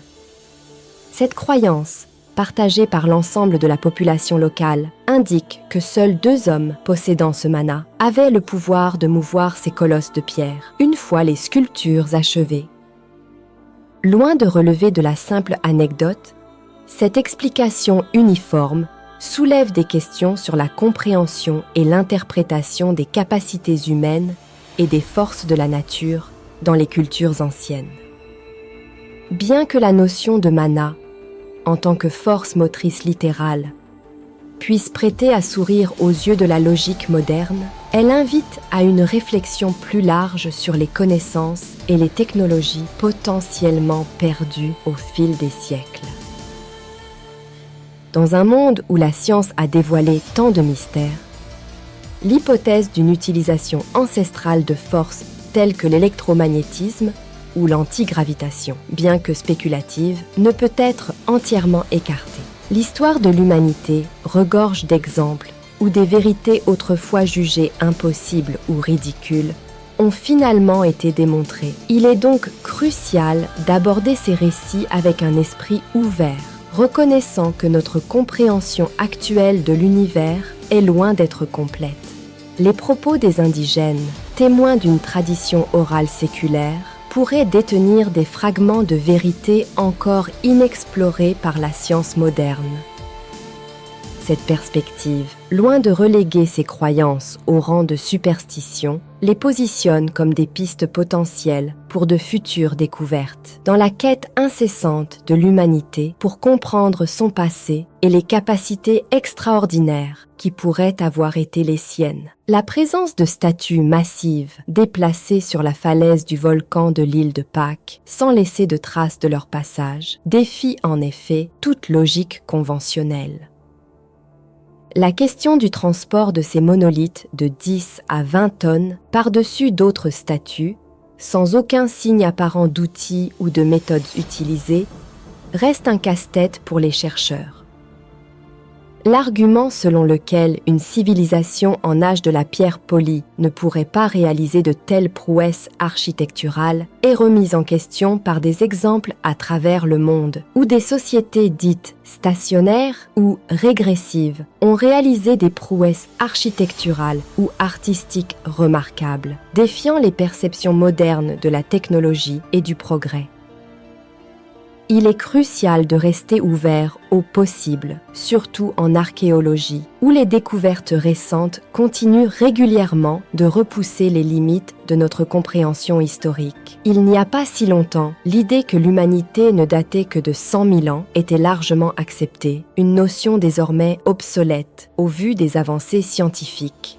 Cette croyance, partagée par l'ensemble de la population locale, indique que seuls 2 hommes possédant ce mana avaient le pouvoir de mouvoir ces colosses de pierre, une fois les sculptures achevées. Loin de relever de la simple anecdote, cette explication uniforme soulève des questions sur la compréhension et l'interprétation des capacités humaines et des forces de la nature dans les cultures anciennes. Bien que la notion de mana, en tant que force motrice littérale, puisse prêter à sourire aux yeux de la logique moderne, elle invite à une réflexion plus large sur les connaissances et les technologies potentiellement perdues au fil des siècles. Dans un monde où la science a dévoilé tant de mystères, l'hypothèse d'une utilisation ancestrale de forces telles que l'électromagnétisme ou l'antigravitation, bien que spéculative, ne peut être entièrement écartée. L'histoire de l'humanité regorge d'exemples où des vérités autrefois jugées impossibles ou ridicules ont finalement été démontrées. Il est donc crucial d'aborder ces récits avec un esprit ouvert, reconnaissant que notre compréhension actuelle de l'univers est loin d'être complète. Les propos des indigènes, témoins d'une tradition orale séculaire, pourraient détenir des fragments de vérité encore inexplorés par la science moderne. Cette perspective, loin de reléguer ces croyances au rang de superstition, les positionne comme des pistes potentielles pour de futures découvertes, dans la quête incessante de l'humanité pour comprendre son passé et les capacités extraordinaires qui pourraient avoir été les siennes. La présence de statues massives déplacées sur la falaise du volcan de l'île de Pâques, sans laisser de traces de leur passage, défie en effet toute logique conventionnelle. La question du transport de ces monolithes de 10 à 20 tonnes par-dessus d'autres statues, sans aucun signe apparent d'outils ou de méthodes utilisées, reste un casse-tête pour les chercheurs. L'argument selon lequel une civilisation en âge de la pierre polie ne pourrait pas réaliser de telles prouesses architecturales est remis en question par des exemples à travers le monde, où des sociétés dites stationnaires ou régressives ont réalisé des prouesses architecturales ou artistiques remarquables, défiant les perceptions modernes de la technologie et du progrès. Il est crucial de rester ouvert au possible, surtout en archéologie, où les découvertes récentes continuent régulièrement de repousser les limites de notre compréhension historique. Il n'y a pas si longtemps, l'idée que l'humanité ne datait que de 100 000 ans était largement acceptée, une notion désormais obsolète au vu des avancées scientifiques.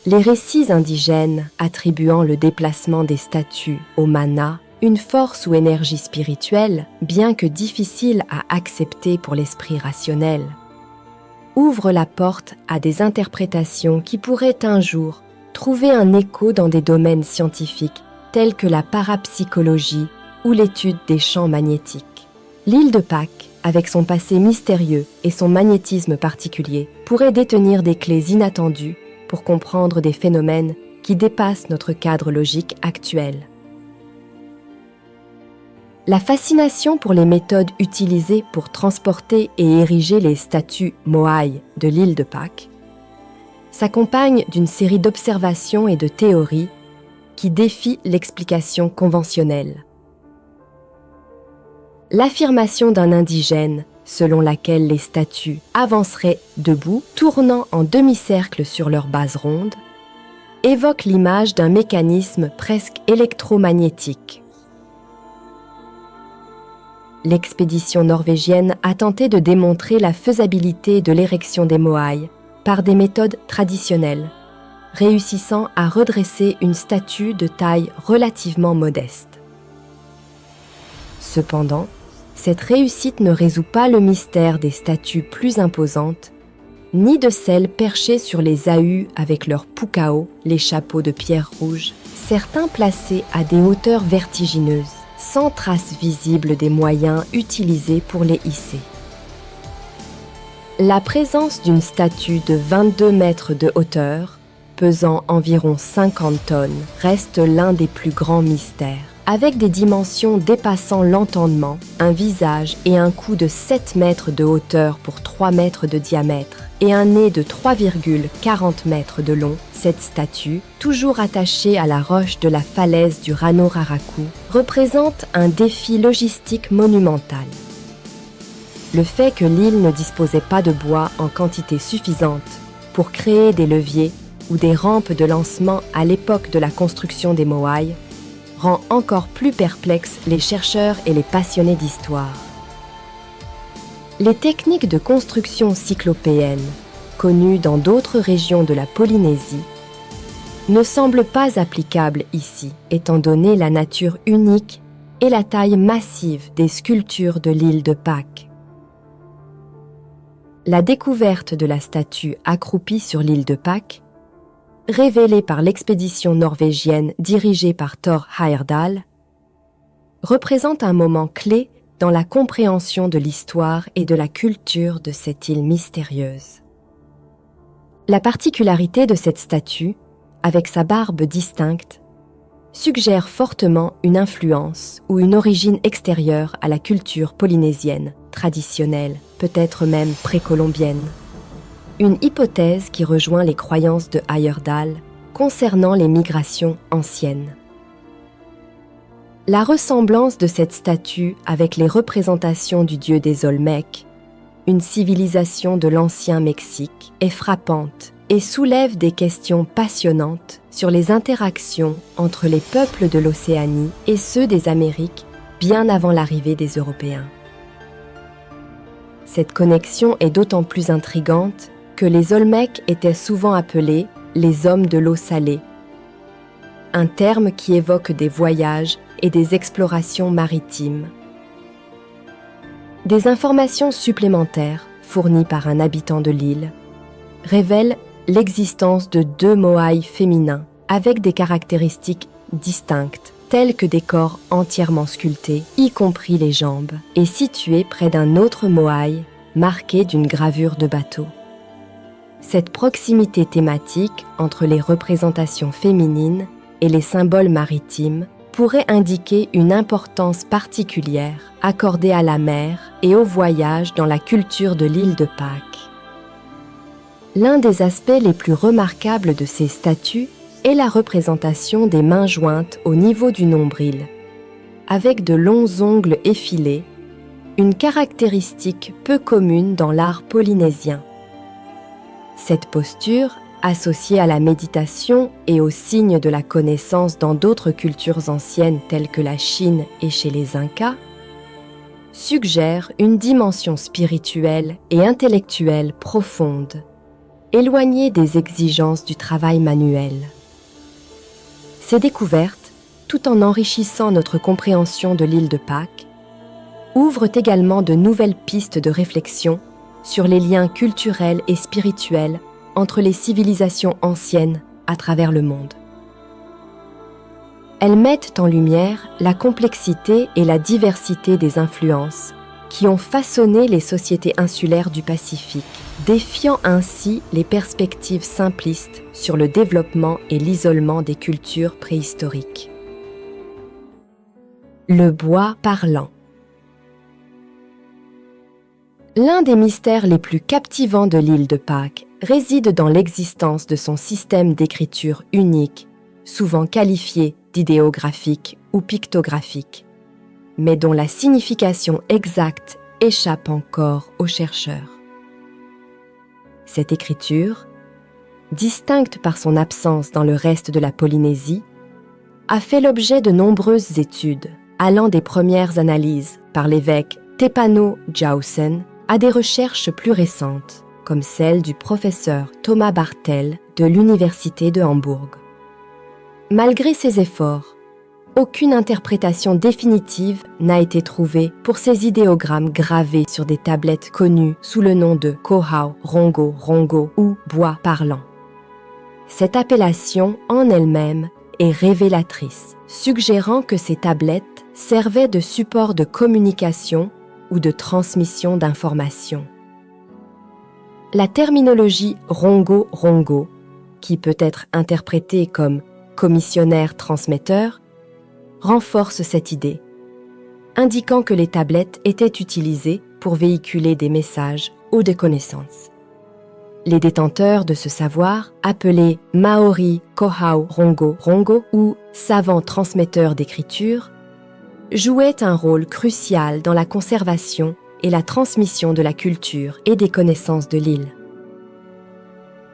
Les récits indigènes attribuant le déplacement des statues au mana, une force ou énergie spirituelle, bien que difficile à accepter pour l'esprit rationnel, ouvre la porte à des interprétations qui pourraient un jour trouver un écho dans des domaines scientifiques tels que la parapsychologie ou l'étude des champs magnétiques. L'île de Pâques, avec son passé mystérieux et son magnétisme particulier, pourrait détenir des clés inattendues pour comprendre des phénomènes qui dépassent notre cadre logique actuel. La fascination pour les méthodes utilisées pour transporter et ériger les statues Moai de l'île de Pâques s'accompagne d'une série d'observations et de théories qui défient l'explication conventionnelle. L'affirmation d'un indigène selon laquelle les statues avanceraient debout, tournant en demi-cercle sur leur base ronde, évoque l'image d'un mécanisme presque électromagnétique. L'expédition norvégienne a tenté de démontrer la faisabilité de l'érection des Moai par des méthodes traditionnelles, réussissant à redresser une statue de taille relativement modeste. Cependant, cette réussite ne résout pas le mystère des statues plus imposantes, ni de celles perchées sur les ahus avec leurs pukao, les chapeaux de pierre rouge, certains placés à des hauteurs vertigineuses, sans trace visible des moyens utilisés pour les hisser. La présence d'une statue de 22 mètres de hauteur pesant environ 50 tonnes, reste l'un des plus grands mystères. Avec des dimensions dépassant l'entendement, un visage et un cou de 7 mètres de hauteur pour 3 mètres de diamètre et un nez de 3,40 mètres de long, cette statue, toujours attachée à la roche de la falaise du Rano Raraku, représente un défi logistique monumental. Le fait que l'île ne disposait pas de bois en quantité suffisante pour créer des leviers ou des rampes de lancement à l'époque de la construction des Moai rend encore plus perplexes les chercheurs et les passionnés d'histoire. Les techniques de construction cyclopéenne, connues dans d'autres régions de la Polynésie, ne semblent pas applicables ici, étant donné la nature unique et la taille massive des sculptures de l'île de Pâques. La découverte de la statue accroupie sur l'île de Pâques, révélée par l'expédition norvégienne dirigée par Thor Heyerdahl, représente un moment clé dans la compréhension de l'histoire et de la culture de cette île mystérieuse. La particularité de cette statue, avec sa barbe distincte, suggère fortement une influence ou une origine extérieure à la culture polynésienne, traditionnelle, peut-être même précolombienne. Une hypothèse qui rejoint les croyances de Heyerdahl concernant les migrations anciennes. La ressemblance de cette statue avec les représentations du dieu des Olmecs, une civilisation de l'ancien Mexique, est frappante et soulève des questions passionnantes sur les interactions entre les peuples de l'Océanie et ceux des Amériques bien avant l'arrivée des Européens. Cette connexion est d'autant plus intrigante que les Olmecs étaient souvent appelés les hommes de l'eau salée, un terme qui évoque des voyages et des explorations maritimes. Des informations supplémentaires fournies par un habitant de l'île révèlent l'existence de 2 Moai féminins avec des caractéristiques distinctes, telles que des corps entièrement sculptés, y compris les jambes, et situés près d'un autre Moai marqué d'une gravure de bateau. Cette proximité thématique entre les représentations féminines et les symboles maritimes pourrait indiquer une importance particulière accordée à la mer et au voyage dans la culture de l'île de Pâques. L'un des aspects les plus remarquables de ces statues est la représentation des mains jointes au niveau du nombril, avec de longs ongles effilés, une caractéristique peu commune dans l'art polynésien. Cette posture, associée à la méditation et aux signes de la connaissance dans d'autres cultures anciennes telles que la Chine et chez les Incas, suggère une dimension spirituelle et intellectuelle profonde, éloignée des exigences du travail manuel. Ces découvertes, tout en enrichissant notre compréhension de l'île de Pâques, ouvrent également de nouvelles pistes de réflexion sur les liens culturels et spirituels entre les civilisations anciennes à travers le monde. Elles mettent en lumière la complexité et la diversité des influences qui ont façonné les sociétés insulaires du Pacifique, défiant ainsi les perspectives simplistes sur le développement et l'isolement des cultures préhistoriques. Le bois parlant. L'un des mystères les plus captivants de l'île de Pâques réside dans l'existence de son système d'écriture unique, souvent qualifié d'idéographique ou pictographique, mais dont la signification exacte échappe encore aux chercheurs. Cette écriture, distincte par son absence dans le reste de la Polynésie, a fait l'objet de nombreuses études, allant des premières analyses par l'évêque Tepano Jausen à des recherches plus récentes, comme celle du professeur Thomas Bartel de l'Université de Hambourg. Malgré ces efforts, aucune interprétation définitive n'a été trouvée pour ces idéogrammes gravés sur des tablettes connues sous le nom de Kohau, Rongo, Rongo ou bois parlant. Cette appellation, en elle-même, est révélatrice, suggérant que ces tablettes servaient de support de communication ou de transmission d'informations. La terminologie Rongo-Rongo qui peut être interprété comme commissionnaire-transmetteur, renforce cette idée, indiquant que les tablettes étaient utilisées pour véhiculer des messages ou des connaissances. Les détenteurs de ce savoir, appelés Maori Kohau Rongo Rongo ou savants transmetteurs d'écriture, jouaient un rôle crucial dans la conservation et la transmission de la culture et des connaissances de l'île.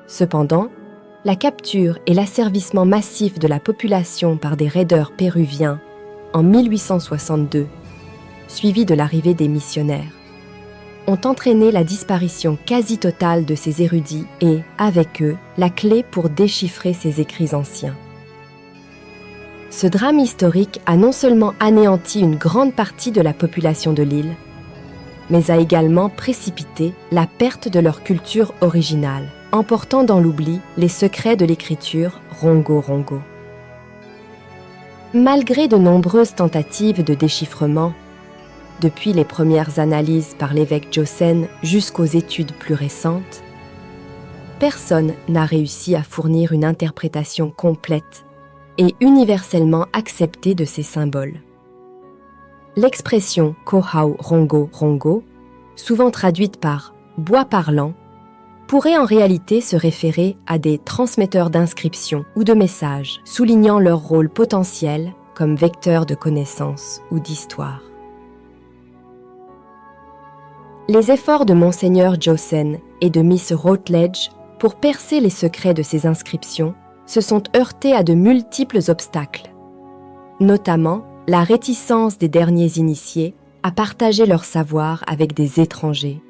Cependant, la capture et l'asservissement massif de la population par des raideurs péruviens en 1862, suivi de l'arrivée des missionnaires, ont entraîné la disparition quasi totale de ces érudits et, avec eux, la clé pour déchiffrer ces écrits anciens. Ce drame historique a non seulement anéanti une grande partie de la population de l'île, mais a également précipité la perte de leur culture originale, emportant dans l'oubli les secrets de l'écriture Rongo Rongo. Malgré de nombreuses tentatives de déchiffrement, depuis les premières analyses par l'évêque Josen jusqu'aux études plus récentes, personne n'a réussi à fournir une interprétation complète et universellement acceptée de ces symboles. L'expression Kohau Rongo Rongo, souvent traduite par « bois parlant », pourrait en réalité se référer à des transmetteurs d'inscriptions ou de messages, soulignant leur rôle potentiel comme vecteur de connaissances ou d'histoire. Les efforts de Monseigneur Josen et de Miss Routledge pour percer les secrets de ces inscriptions se sont heurtés à de multiples obstacles, notamment la réticence des derniers initiés à partager leur savoir avec des étrangers.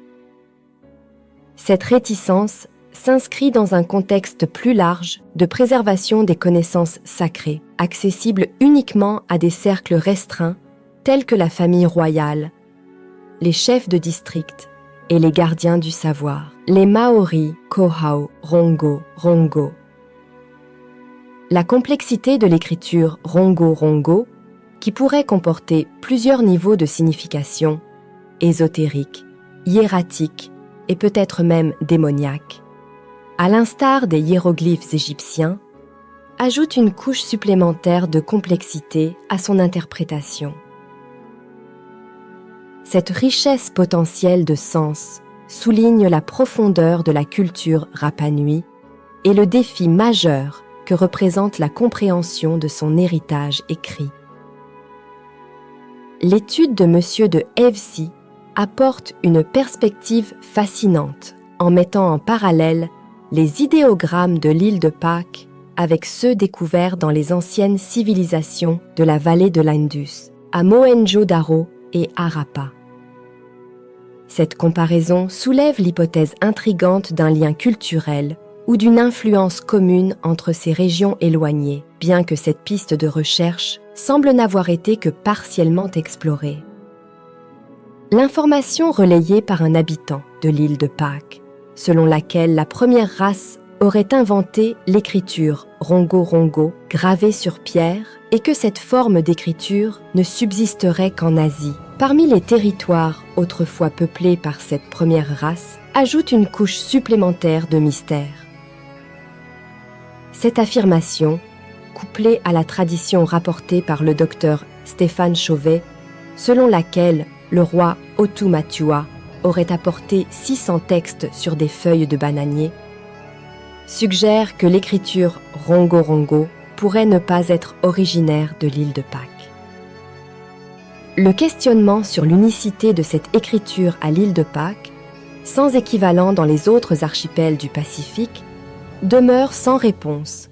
Cette réticence s'inscrit dans un contexte plus large de préservation des connaissances sacrées, accessibles uniquement à des cercles restreints tels que la famille royale, les chefs de district et les gardiens du savoir, les Maori Kohau Rongo Rongo. La complexité de l'écriture Rongo Rongo, qui pourrait comporter plusieurs niveaux de signification, ésotérique, hiératique et peut-être même démoniaque, à l'instar des hiéroglyphes égyptiens, ajoute une couche supplémentaire de complexité à son interprétation. Cette richesse potentielle de sens souligne la profondeur de la culture Rapa Nui et le défi majeur que représente la compréhension de son héritage écrit. L'étude de M. de Evsi apporte une perspective fascinante en mettant en parallèle les idéogrammes de l'île de Pâques avec ceux découverts dans les anciennes civilisations de la vallée de l'Indus, à Mohenjo-Daro et Harappa. Cette comparaison soulève l'hypothèse intrigante d'un lien culturel ou d'une influence commune entre ces régions éloignées, bien que cette piste de recherche semble n'avoir été que partiellement explorée. L'information relayée par un habitant de l'île de Pâques, selon laquelle la première race aurait inventé l'écriture Rongo Rongo gravée sur pierre et que cette forme d'écriture ne subsisterait qu'en Asie, parmi les territoires autrefois peuplés par cette première race, ajoute une couche supplémentaire de mystère. Cette affirmation, couplée à la tradition rapportée par le docteur Stéphane Chauvet, selon laquelle le roi Otumatua aurait apporté 600 textes sur des feuilles de bananier, suggère que l'écriture Rongo Rongo pourrait ne pas être originaire de l'île de Pâques. Le questionnement sur l'unicité de cette écriture à l'île de Pâques, sans équivalent dans les autres archipels du Pacifique, demeure sans réponse,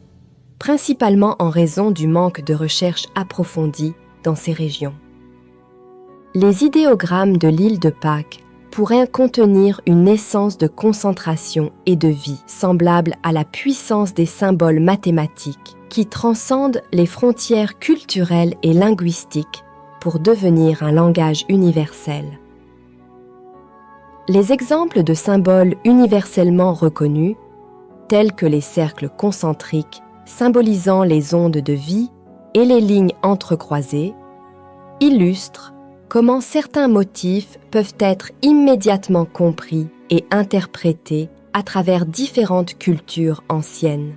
principalement en raison du manque de recherches approfondies dans ces régions. Les idéogrammes de l'île de Pâques pourraient contenir une essence de concentration et de vie semblable à la puissance des symboles mathématiques qui transcendent les frontières culturelles et linguistiques pour devenir un langage universel. Les exemples de symboles universellement reconnus, tels que les cercles concentriques symbolisant les ondes de vie et les lignes entrecroisées, illustrent comment certains motifs peuvent être immédiatement compris et interprétés à travers différentes cultures anciennes.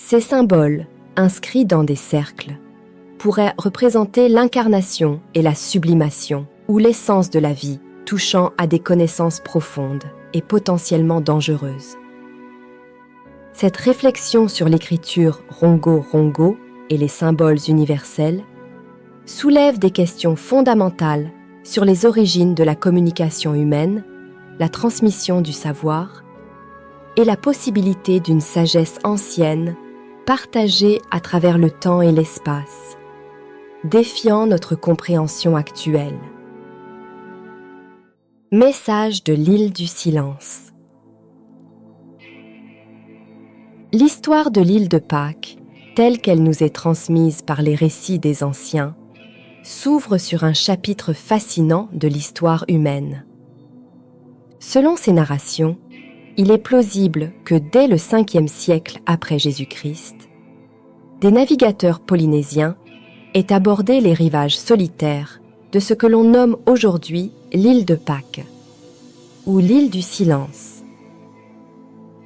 Ces symboles, inscrits dans des cercles, pourraient représenter l'incarnation et la sublimation, ou l'essence de la vie, touchant à des connaissances profondes et potentiellement dangereuses. Cette réflexion sur l'écriture rongo-rongo et les symboles universels soulève des questions fondamentales sur les origines de la communication humaine, la transmission du savoir et la possibilité d'une sagesse ancienne partagée à travers le temps et l'espace, défiant notre compréhension actuelle. Message de l'île du silence. L'histoire de l'île de Pâques, telle qu'elle nous est transmise par les récits des anciens, s'ouvre sur un chapitre fascinant de l'histoire humaine. Selon ces narrations, il est plausible que dès le 5e siècle après Jésus-Christ, des navigateurs polynésiens aient abordé les rivages solitaires de ce que l'on nomme aujourd'hui l'île de Pâques, ou l'île du silence.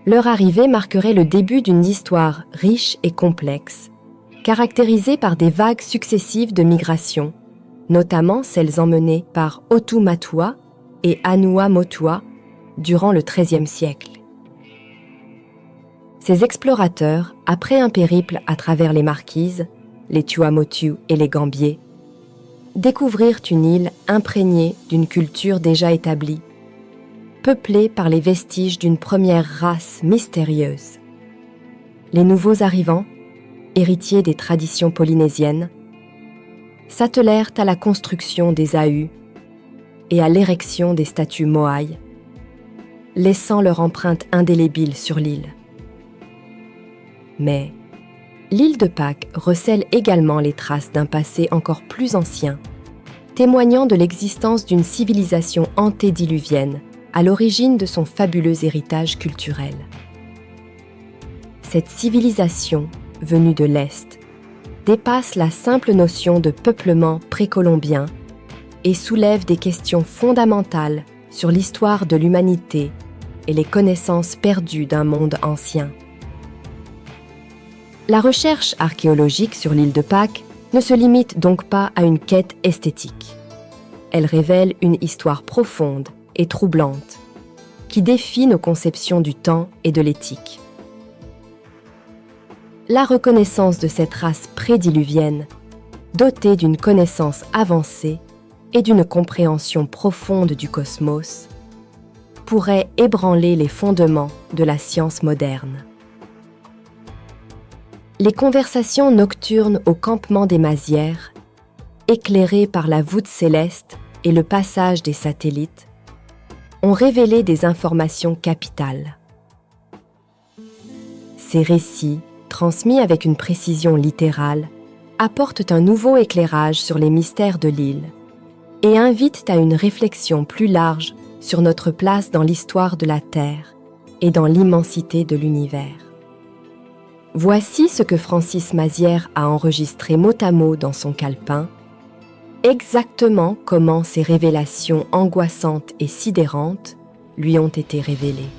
Leur arrivée marquerait le début d'une histoire riche et complexe, caractérisée par des vagues successives de migration, notamment celles emmenées par Otumatua et Anua Motua durant le XIIIe siècle. Ces explorateurs, après un périple à travers les Marquises, les Tuamotu et les Gambiers, découvrirent une île imprégnée d'une culture déjà établie, peuplée par les vestiges d'une première race mystérieuse. Les nouveaux arrivants, héritiers des traditions polynésiennes, s'attelèrent à la construction des ahus et à l'érection des statues moaï, laissant leur empreinte indélébile sur l'île. Mais l'île de Pâques recèle également les traces d'un passé encore plus ancien, témoignant de l'existence d'une civilisation antédiluvienne à l'origine de son fabuleux héritage culturel. Cette civilisation, venue de l'Est, dépasse la simple notion de peuplement précolombien et soulève des questions fondamentales sur l'histoire de l'humanité et les connaissances perdues d'un monde ancien. La recherche archéologique sur l'île de Pâques ne se limite donc pas à une quête esthétique. Elle révèle une histoire profonde et troublante qui défie nos conceptions du temps et de l'éthique. La reconnaissance de cette race prédiluvienne, dotée d'une connaissance avancée et d'une compréhension profonde du cosmos, pourrait ébranler les fondements de la science moderne. Les conversations nocturnes au campement des Mazières, éclairées par la voûte céleste et le passage des satellites, ont révélé des informations capitales. Ces récits, transmis avec une précision littérale, apportent un nouveau éclairage sur les mystères de l'île et invitent à une réflexion plus large sur notre place dans l'histoire de la Terre et dans l'immensité de l'univers. Voici ce que Francis Mazières a enregistré mot à mot dans son calepin, exactement comment ces révélations angoissantes et sidérantes lui ont été révélées.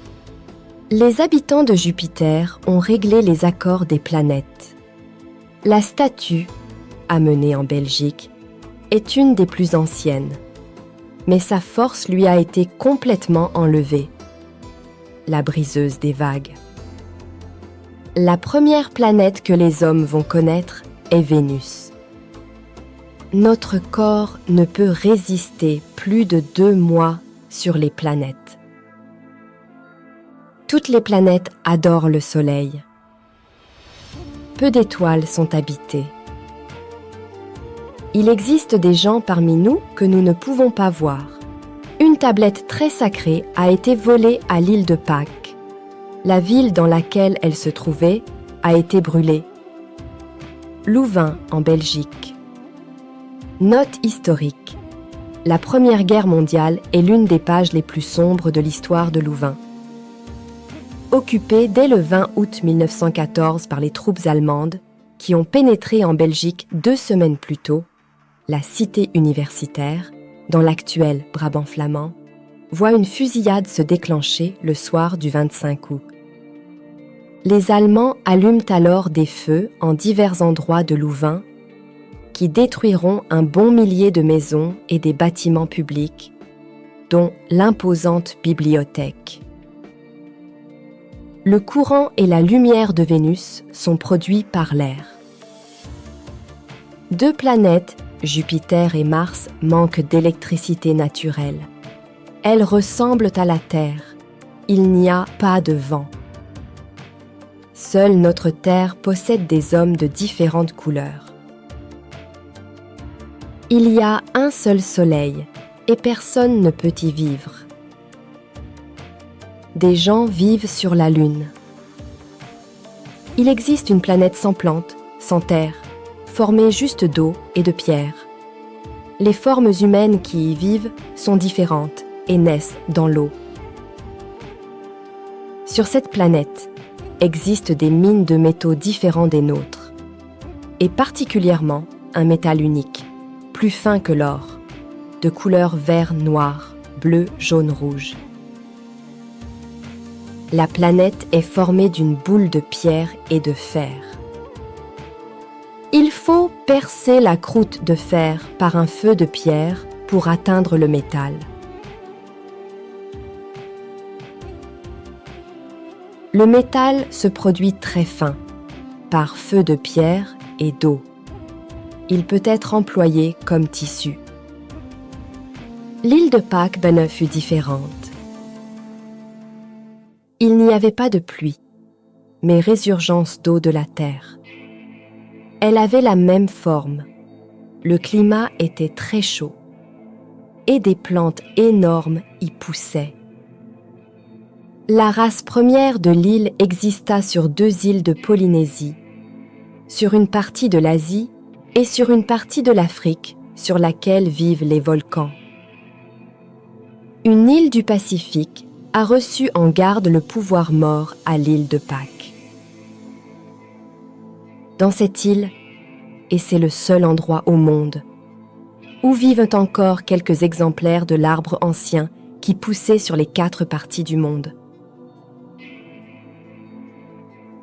Les habitants de Jupiter ont réglé les accords des planètes. La statue, amenée en Belgique, est une des plus anciennes, mais sa force lui a été complètement enlevée. La briseuse des vagues. La première planète que les hommes vont connaître est Vénus. Notre corps ne peut résister plus de 2 mois sur les planètes. Toutes les planètes adorent le Soleil. Peu d'étoiles sont habitées. Il existe des gens parmi nous que nous ne pouvons pas voir. Une tablette très sacrée a été volée à l'île de Pâques. La ville dans laquelle elle se trouvait a été brûlée. Louvain, en Belgique. Note historique. La Première Guerre mondiale est l'une des pages les plus sombres de l'histoire de Louvain. Occupée dès le 20 août 1914 par les troupes allemandes, qui ont pénétré en Belgique 2 semaines plus tôt, la cité universitaire, dans l'actuel Brabant flamand, voit une fusillade se déclencher le soir du 25 août. Les Allemands allument alors des feux en divers endroits de Louvain qui détruiront un bon millier de maisons et des bâtiments publics, dont l'imposante bibliothèque. Le courant et la lumière de Vénus sont produits par l'air. Deux planètes, Jupiter et Mars, manquent d'électricité naturelle. Elles ressemblent à la Terre. Il n'y a pas de vent. Seule notre Terre possède des hommes de différentes couleurs. Il y a un seul soleil et personne ne peut y vivre. Des gens vivent sur la Lune. Il existe une planète sans plantes, sans terre, formée juste d'eau et de pierre. Les formes humaines qui y vivent sont différentes et naissent dans l'eau. Sur cette planète existent des mines de métaux différents des nôtres, et particulièrement un métal unique, plus fin que l'or, de couleur vert-noir, bleu, jaune, rouge. La planète est formée d'une boule de pierre et de fer. Il faut percer la croûte de fer par un feu de pierre pour atteindre le métal. Le métal se produit très fin, par feu de pierre et d'eau. Il peut être employé comme tissu. L'île de Pâques fut différente. Il n'y avait pas de pluie, mais résurgence d'eau de la terre. Elle avait la même forme. Le climat était très chaud et des plantes énormes y poussaient. La race première de l'île exista sur 2 îles de Polynésie, sur une partie de l'Asie et sur une partie de l'Afrique sur laquelle vivent les volcans. Une île du Pacifique a reçu en garde le pouvoir mort à l'île de Pâques. Dans cette île, et c'est le seul endroit au monde, où vivent encore quelques exemplaires de l'arbre ancien qui poussait sur les 4 parties du monde.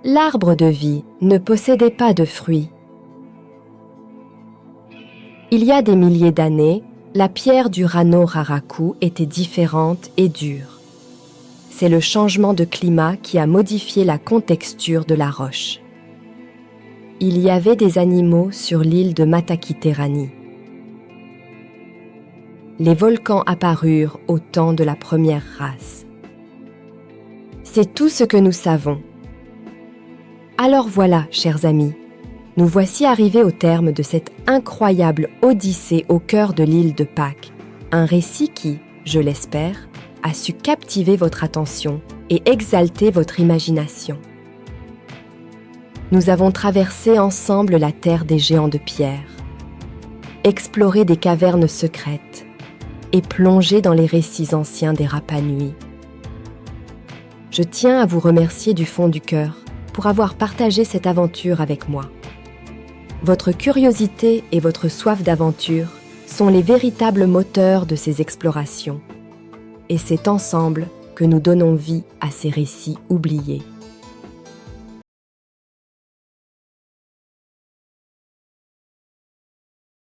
L'arbre de vie ne possédait pas de fruits. Il y a des milliers d'années, la pierre du Rano Raraku était différente et dure. C'est le changement de climat qui a modifié la contexture de la roche. Il y avait des animaux sur l'île de Matakiterani. Les volcans apparurent au temps de la première race. C'est tout ce que nous savons. Alors voilà, chers amis, nous voici arrivés au terme de cette incroyable odyssée au cœur de l'île de Pâques, un récit qui, je l'espère, a su captiver votre attention et exalter votre imagination. Nous avons traversé ensemble la terre des géants de pierre, exploré des cavernes secrètes et plongé dans les récits anciens des Rapa Nui. Je tiens à vous remercier du fond du cœur pour avoir partagé cette aventure avec moi. Votre curiosité et votre soif d'aventure sont les véritables moteurs de ces explorations. Et c'est ensemble que nous donnons vie à ces récits oubliés.